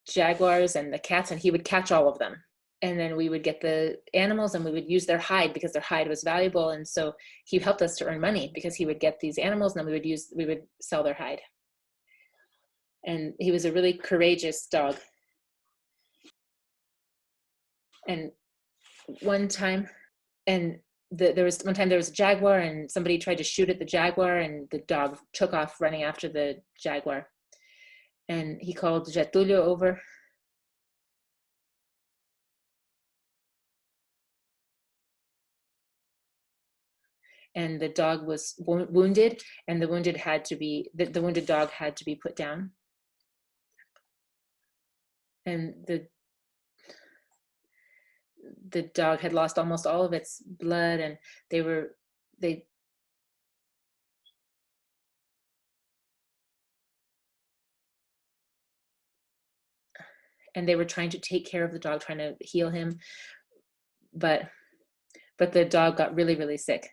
jaguars and the cats, and he would catch all of them. And then we would get the animals and we would use their hide because their hide was valuable. And so he helped us to earn money because he would get these animals and then we would sell their hide. And he was a really courageous dog. And one time, there was a jaguar and somebody tried to shoot at the jaguar and the dog took off running after the jaguar. And he called Getulio over. And the dog was wounded, and the wounded dog had to be put down. And the dog had lost almost all of its blood, and they were trying to take care of the dog, trying to heal him, but the dog got really, really sick.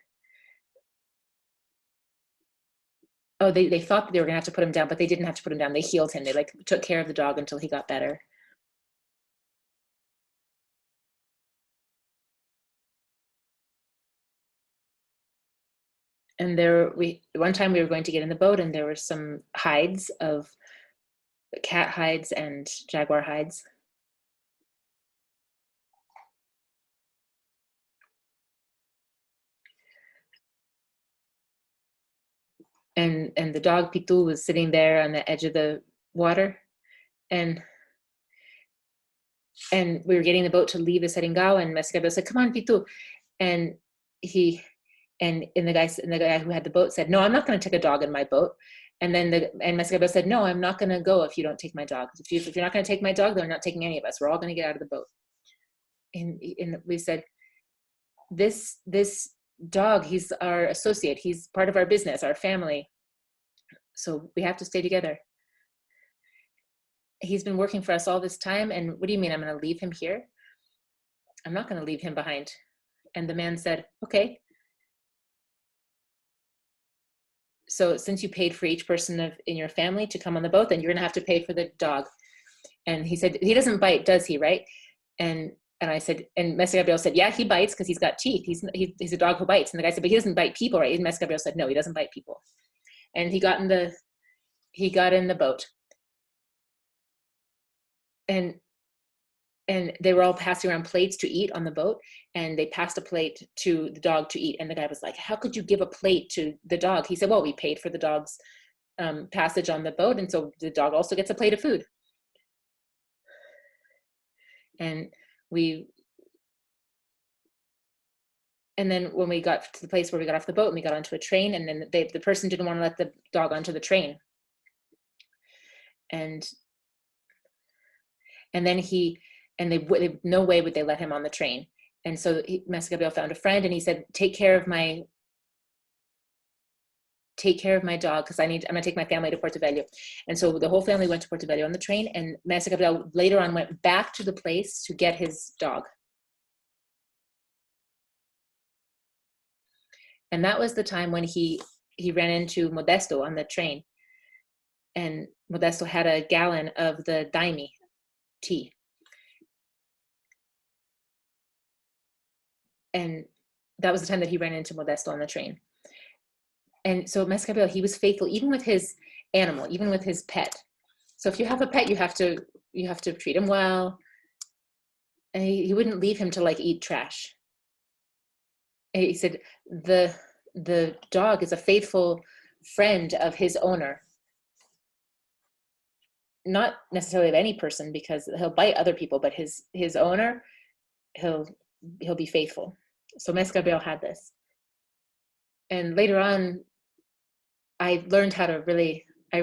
Oh, they thought that they were gonna have to put him down, but they didn't have to put him down. They healed him. They like took care of the dog until he got better. And one time we were going to get in the boat, and there were some hides of cat hides and jaguar hides. And the dog Pitu was sitting there on the edge of the water, and we were getting the boat to leave the Seringal, and Mestre Gabriel said, "Come on, Pitu," and the guy who had the boat said, "No, I'm not going to take a dog in my boat." And then Mestre Gabriel said, "No, I'm not going to go if you don't take my dog. If you're not going to take my dog, then I'm not taking any of us. We're all going to get out of the boat." And we said, this dog, he's our associate. He's part of our business, our family. So we have to stay together. He's been working for us all this time. And what do you mean I'm going to leave him here? I'm not going to leave him behind. And the man said, "Okay. So since you paid for each person in your family to come on the boat, then you're going to have to pay for the dog." And he said, "He doesn't bite, does he? Right?" And I said, and Mestre Gabriel said, "Yeah, he bites because he's got teeth. He's a dog who bites." And the guy said, "But he doesn't bite people, right?" And Mestre Gabriel said, "No, he doesn't bite people." And he got in the boat. And they were all passing around plates to eat on the boat, and they passed a plate to the dog to eat. And the guy was like, "How could you give a plate to the dog?" He said, "Well, we paid for the dog's passage on the boat, and so the dog also gets a plate of food." And then when we got to the place where we got off the boat and we got onto a train, and then the person didn't want to let the dog onto the train. And then they no way would they let him on the train. And so Mestre Gabriel found a friend, and he said, take care of my dog, because I'm gonna take my family to Porto Velho. And so the whole family went to Porto Velho on the train, and Mestre Gabriel later on went back to the place to get his dog. And that was the time when he ran into Modesto on the train, and Modesto had a gallon of the daime tea. And that was the time that he ran into Modesto on the train. And so Mestre Gabriel, he was faithful even with his animal, even with his pet. So if you have a pet, you have to treat him well. And he wouldn't leave him to like eat trash. And he said the dog is a faithful friend of his owner, not necessarily of any person, because he'll bite other people, but his owner, he'll be faithful. So Mestre Gabriel had this. And later on, I learned how to I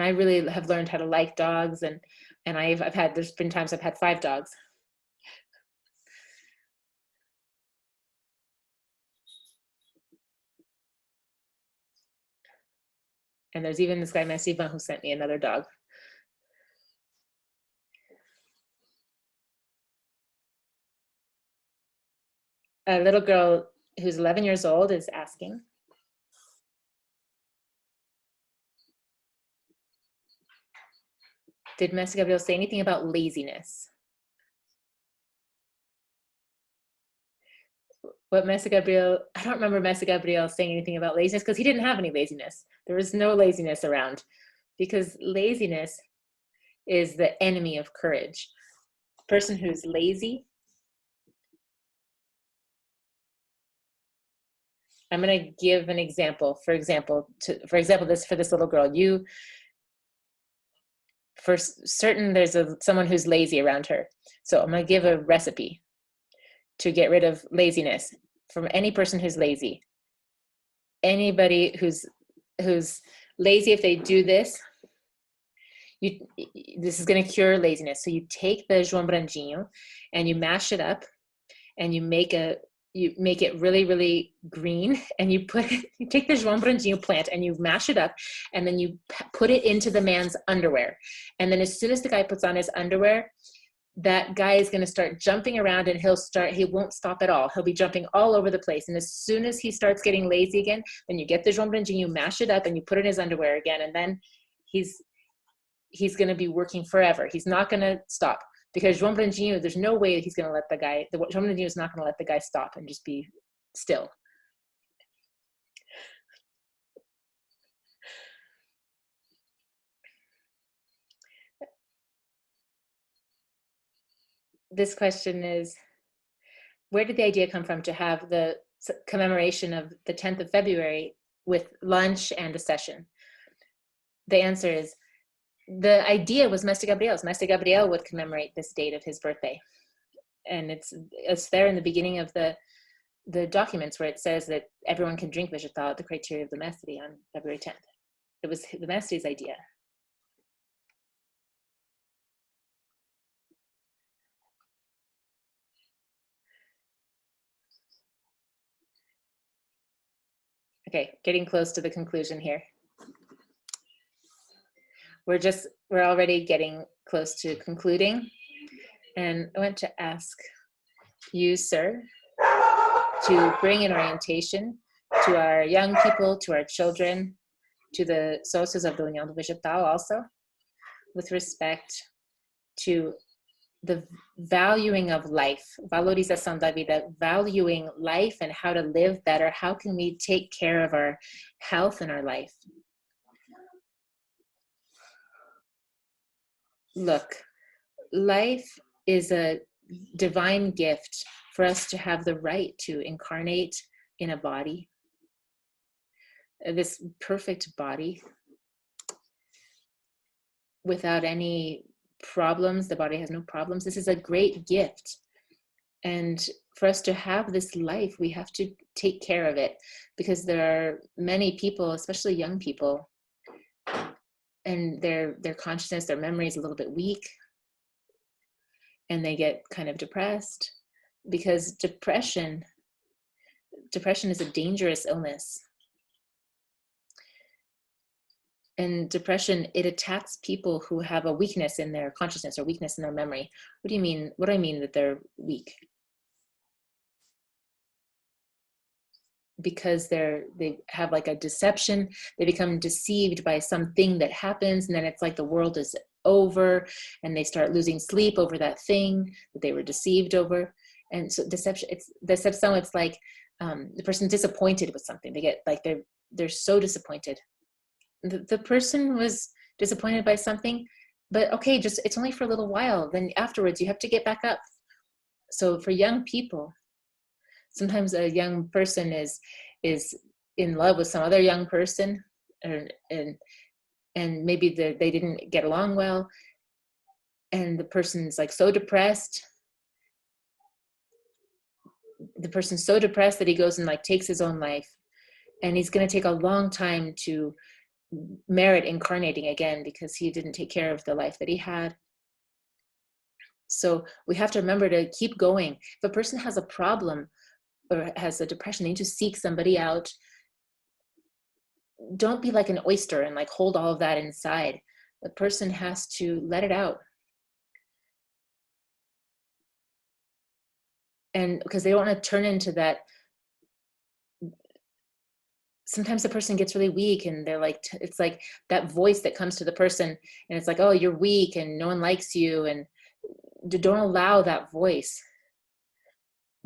really have learned how to like dogs, and there's been times I've had 5 dogs. And there's even this guy, Messiva, who sent me another dog. A little girl who's 11 years old is asking, did Mestre Gabriel say anything about laziness? What Mestre Gabriel, I don't remember Mestre Gabriel saying anything about laziness, because he didn't have any laziness. There was no laziness around, because laziness is the enemy of courage. A person who's lazy, I'm going to give an example. For example, for this little girl, for certain, there's someone who's lazy around her. So I'm going to give a recipe to get rid of laziness from any person who's lazy. Anybody who's lazy, if they do this, this is going to cure laziness. So you take the João Branquinho and you mash it up, and you make it really, really green, and you take the João Branquinho plant and you mash it up, and then you put it into the man's underwear. And then as soon as the guy puts on his underwear, that guy is going to start jumping around, and he won't stop at all. He'll be jumping all over the place. And as soon as he starts getting lazy again, then you get the João Branquinho, you mash it up, and you put it in his underwear again. And then he's going to be working forever. He's not going to stop, because João Branquinho, there's no way that he's going to let João Branquinho is not going to let the guy stop and just be still. This question is, where did the idea come from to have the commemoration of the 10th of February with lunch and a session? The answer is, the idea was Mestre Gabriel's. Mestre Gabriel would commemorate this date of his birthday. And it's there in the beginning of the documents, where it says that everyone can drink vegetal at the criteria of the Mestre on February 10th. It was the Mestre's idea. Okay, getting close to the conclusion here. We're already getting close to concluding. And I want to ask you, sir, to bring an orientation to our young people, to our children, to the sources of the União do Vegetal also, with respect to the valuing of life, valorização da vida, valuing life and how to live better. How can we take care of our health and our life? Look, life is a divine gift for us to have the right to incarnate in a body, this perfect body, without any problems. The body has no problems. This is a great gift. And for us to have this life, we have to take care of it, because there are many people, especially young people, and their consciousness, their memory is a little bit weak, and they get kind of depressed, because depression is a dangerous illness. And depression, it attacks people who have a weakness in their consciousness or weakness in their memory. What do you mean? What do I mean that they're weak? Because they have like a deception. They become deceived by something that happens, and then it's like the world is over, and they start losing sleep over that thing that they were deceived over. And so deception, it's like the person disappointed with something. They get like they're so disappointed. The person was disappointed by something, but okay, just it's only for a little while. Then afterwards, you have to get back up. So for young people, sometimes a young person is in love with some other young person, and maybe they didn't get along well, and the person's like so depressed. The person's so depressed that he goes and like takes his own life, and he's going to take a long time to merit incarnating again because he didn't take care of the life that he had. So we have to remember to keep going. If a person has a problem or has a depression, they need to seek somebody out. Don't be like an oyster and like hold all of that inside. The person has to let it out. And because they don't want to turn into that. Sometimes the person gets really weak and they're like, it's like that voice that comes to the person and it's like, oh, you're weak and no one likes you. And don't allow that voice.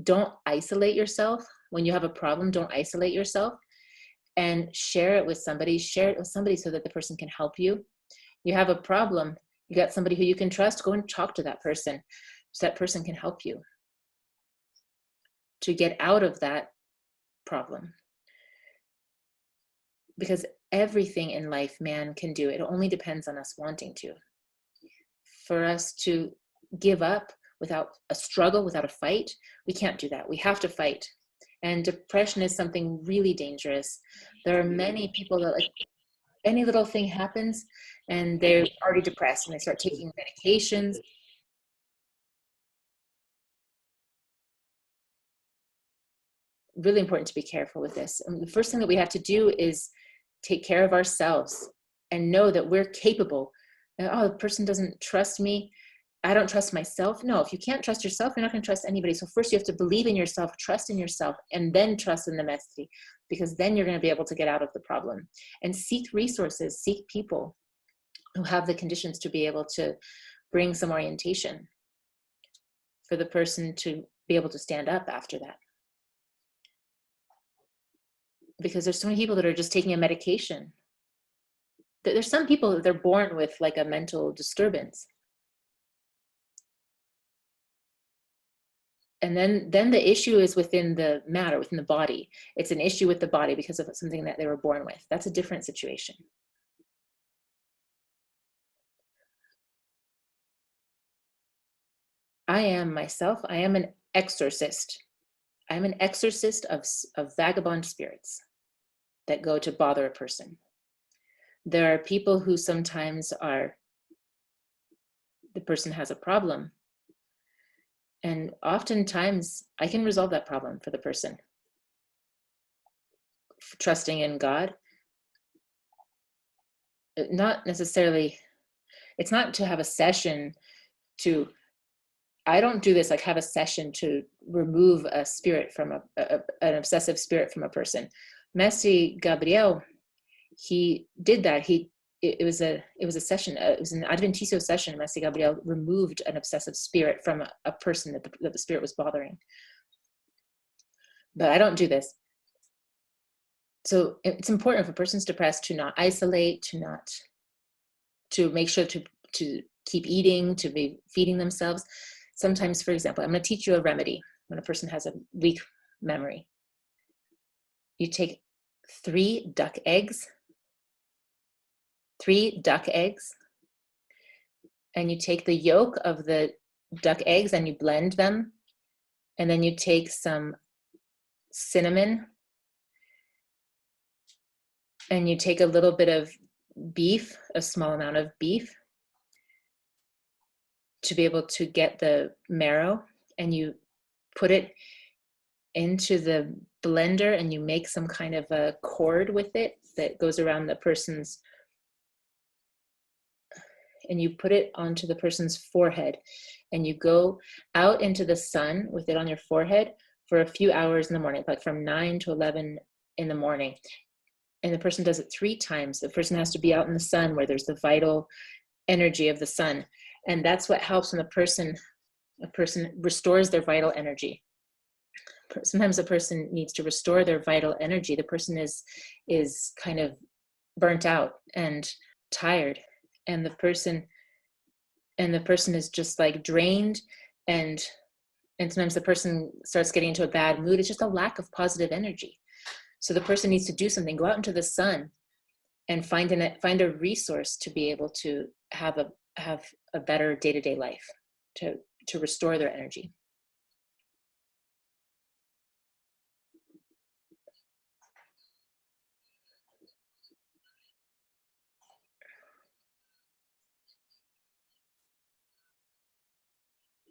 Don't isolate yourself. When you have a problem, don't isolate yourself, and share it with somebody. Share it with somebody so that the person can help you. You have a problem, you got somebody who you can trust, go and talk to that person so that person can help you to get out of that problem. Because everything in life man can do. It only depends on us wanting to. For us to give up without a struggle, without a fight, we can't do that. We have to fight. And depression is something really dangerous. There are many people that like any little thing happens and they're already depressed and they start taking medications. Really important to be careful with this. And the first thing that we have to do is take care of ourselves and know that we're capable. And, oh, the person doesn't trust me, I don't trust myself. No, if you can't trust yourself, you're not going to trust anybody. So first you have to believe in yourself, trust in yourself, and then trust in the Mestre, because then you're going to be able to get out of the problem. And seek resources, seek people who have the conditions to be able to bring some orientation for the person to be able to stand up after that. Because there's so many people that are just taking a medication. There's some people that they're born with like a mental disturbance. And then the issue is within the matter, within the body. It's an issue with the body because of something that they were born with. That's a different situation. I am myself, I am an exorcist. I'm an exorcist of vagabond spirits that go to bother a person. There are people who sometimes are, the person has a problem, and oftentimes I can resolve that problem for the person. Trusting in God, not necessarily, it's not to have a session to, I don't do this like have a session to remove a spirit from an obsessive spirit from a person. Mestre Gabriel, he did that. It was a session. It was an Adventistio session. Mestre Gabriel removed an obsessive spirit from a person that the spirit was bothering. But I don't do this. So it's important if a person's depressed to not isolate, to make sure to keep eating, to be feeding themselves. Sometimes, for example, I'm going to teach you a remedy when a person has a weak memory. You take 3 duck eggs, and you take the yolk of the duck eggs and you blend them, and then you take some cinnamon, and you take a little bit of beef, a small amount of beef, to be able to get the marrow, and you put it into the blender and you make some kind of a cord with it that goes around the person's, and you put it onto the person's forehead, and you go out into the sun with it on your forehead for a few hours in the morning, like from 9 to 11 in the morning. And the person does it 3 times. The person has to be out in the sun where there's the vital energy of the sun. And that's what helps when a person restores their vital energy. Sometimes a person needs to restore their vital energy. The person is kind of burnt out and tired, and the person is just like drained, and sometimes the person starts getting into a bad mood. It's just a lack of positive energy. So the person needs to do something, go out into the sun and find a resource to be able to have a better day-to-day life, to restore their energy.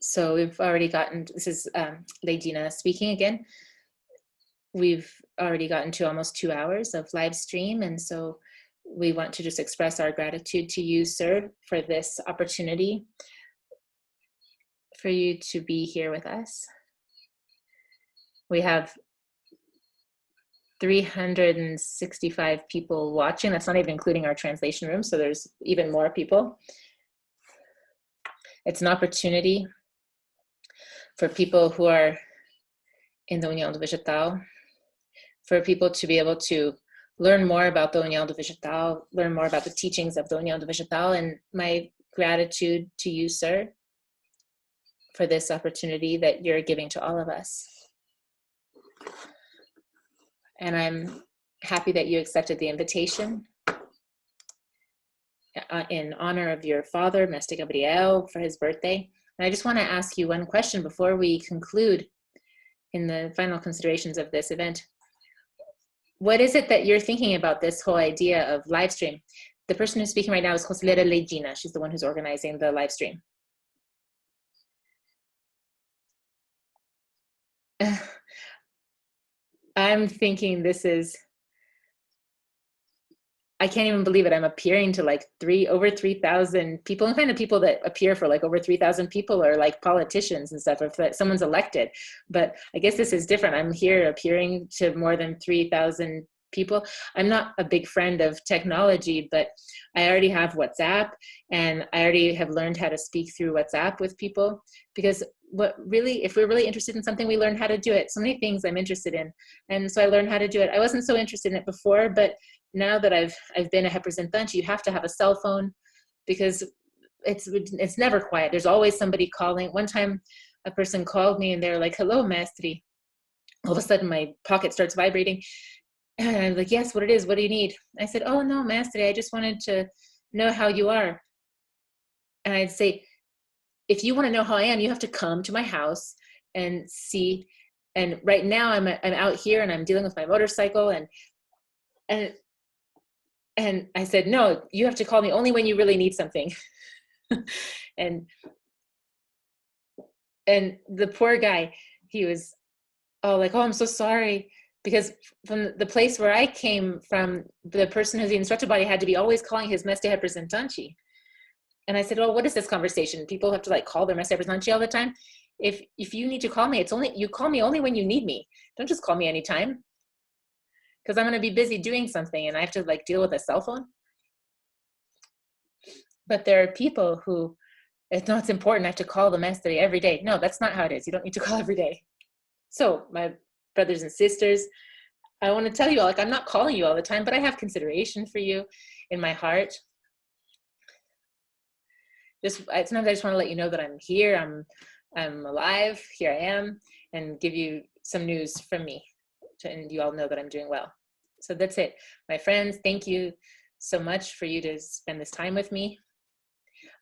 So we've already gotten, this is Leidina speaking again. We've already gotten to almost 2 hours of live stream. And so we want to just express our gratitude to you, sir, for this opportunity for you to be here with us. We have 365 people watching. That's not even including our translation room. So there's even more people. It's an opportunity for people who are in the União do Vegetal, for people to be able to learn more about the União do Vegetal, learn more about the teachings of the União do Vegetal. And my gratitude to you, sir, for this opportunity that you're giving to all of us. And I'm happy that you accepted the invitation in honor of your father, Mestre Gabriel, for his birthday. And I just want to ask you one question before we conclude in the final considerations of this event. What is it that you're thinking about this whole idea of live stream? The person who's speaking right now is Conselheira Leidina. She's the one who's organizing the live stream. I'm thinking this is, I can't even believe it. I'm appearing to like over 3,000 people, and kind of people that appear for like over 3,000 people are like politicians and stuff, if someone's elected. But I guess this is different. I'm here appearing to more than 3,000 people. I'm not a big friend of technology, but I already have WhatsApp, and I already have learned how to speak through WhatsApp with people, because if we're really interested in something, we learn how to do it. So many things I'm interested in, and so I learned how to do it. I wasn't so interested in it before, but now that I've been a representante, you have to have a cell phone, because it's never quiet. There's always somebody calling. One time a person called me and they're like, "Hello, Mestre." All of a sudden my pocket starts vibrating. And I'm like, "Yes, what it is? What do you need?" I said, "Oh, no, Mestre, I just wanted to know how you are." And I'd say, if you want to know how I am, you have to come to my house and see. And right now I'm out here and I'm dealing with my motorcycle, and I said, "No, you have to call me only when you really need something." and the poor guy, he was like, "Oh, I'm so sorry." Because from the place where I came from, the person who's the instructor body had to be always calling his mestre representante. And I said, "Oh, what is this conversation? People have to like call their mestre representante all the time. If you need to call me, you call me only when you need me. Don't just call me anytime, because I'm going to be busy doing something and I have to like deal with a cell phone." But there are people who, it's important, I have to call the mestre every day. No, that's not how it is. You don't need to call every day. So my brothers and sisters, I want to tell you all, like, I'm not calling you all the time, but I have consideration for you in my heart. Sometimes I just want to let you know that I'm here, I'm alive, here I am, and give you some news from me, and you all know that I'm doing well. So that's it. My friends, thank you so much for you to spend this time with me.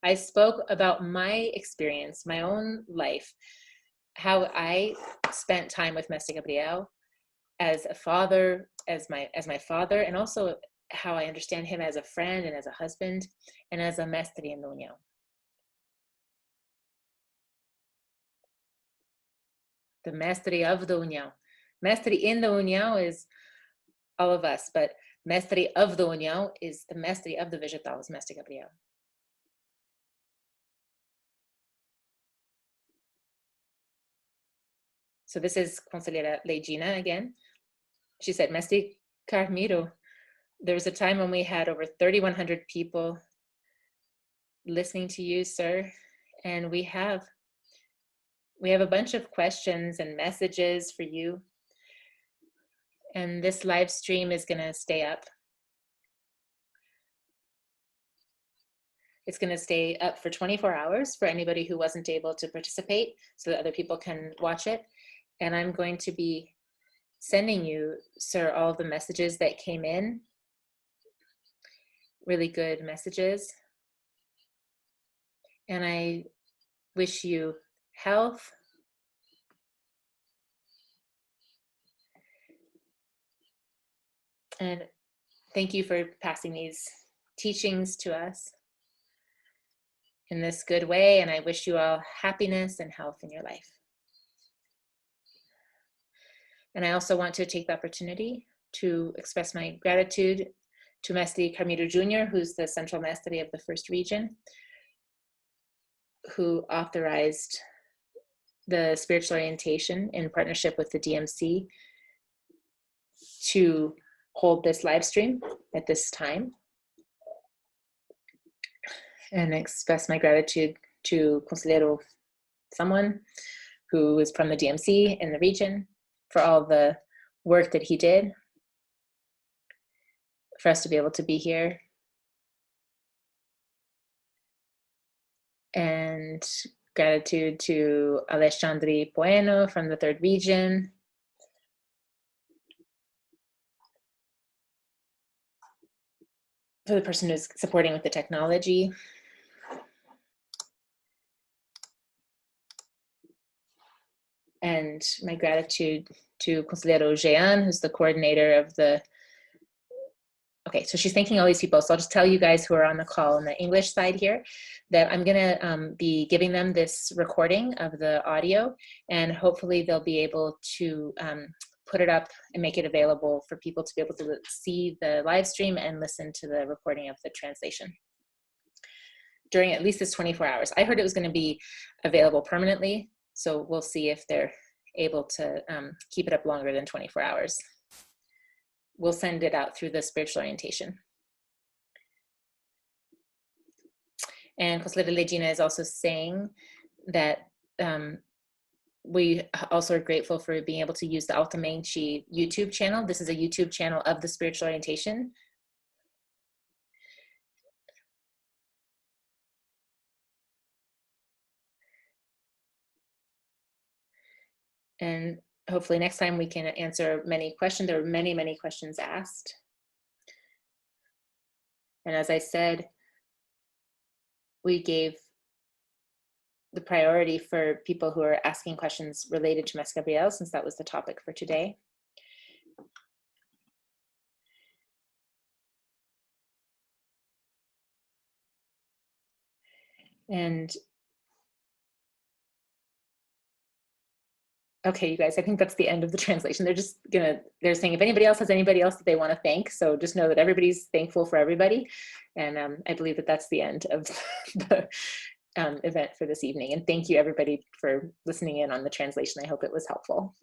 I spoke about my experience, my own life, how I spent time with Mestre Gabriel as a father, as my father, and also how I understand him as a friend and as a husband and as a mestre in the União. The mestre of the União. Mestre in the União is all of us, but mestre of the União is the mestre of the Vegetal, is Mestre Gabriel. So this is Conselheira Leidina again. She said, "Mestre Carmiro, there was a time when we had over 3,100 people listening to you, sir. And we have a bunch of questions and messages for you. And this live stream is going to stay up. It's going to stay up for 24 hours for anybody who wasn't able to participate, so that other people can watch it. And I'm going to be sending you, sir, all the messages that came in. Really good messages. And I wish you health, and thank you for passing these teachings to us in this good way. And I wish you all happiness and health in your life. And I also want to take the opportunity to express my gratitude to Mestre Carmiro Jr., who's the Central Mestre of the First Region, who authorized the spiritual orientation in partnership with the DMC to hold this live stream at this time. And express my gratitude to Conselheiro someone who is from the DMC in the region for all the work that he did for us to be able to be here. And gratitude to Alexandre Bueno from the Third Region. For the person who's supporting with the technology. And my gratitude to Conselheiro Jean, who's the coordinator of the, okay, so she's thanking all these people. So I'll just tell you guys who are on the call on the English side here that I'm gonna be giving them this recording of the audio, and hopefully they'll be able to put it up and make it available for people to be able to see the live stream and listen to the recording of the translation during at least this 24 hours. I heard it was gonna be available permanently, so we'll see if they're able to keep it up longer than 24 hours. We'll send it out through the spiritual orientation. And Conselheira Legina is also saying that we also are grateful for being able to use the Altamente YouTube channel. This is a YouTube channel of the spiritual orientation. And hopefully next time we can answer many questions. There were many, many questions asked. And as I said, we gave the priority for people who are asking questions related to Mestre Gabriel, since that was the topic for today. And okay, you guys, I think that's the end of the translation. They're saying if anybody else has anybody else that they want to thank, so just know that everybody's thankful for everybody. And I believe that that's the end of the event for this evening. And thank you everybody for listening in on the translation. I hope it was helpful.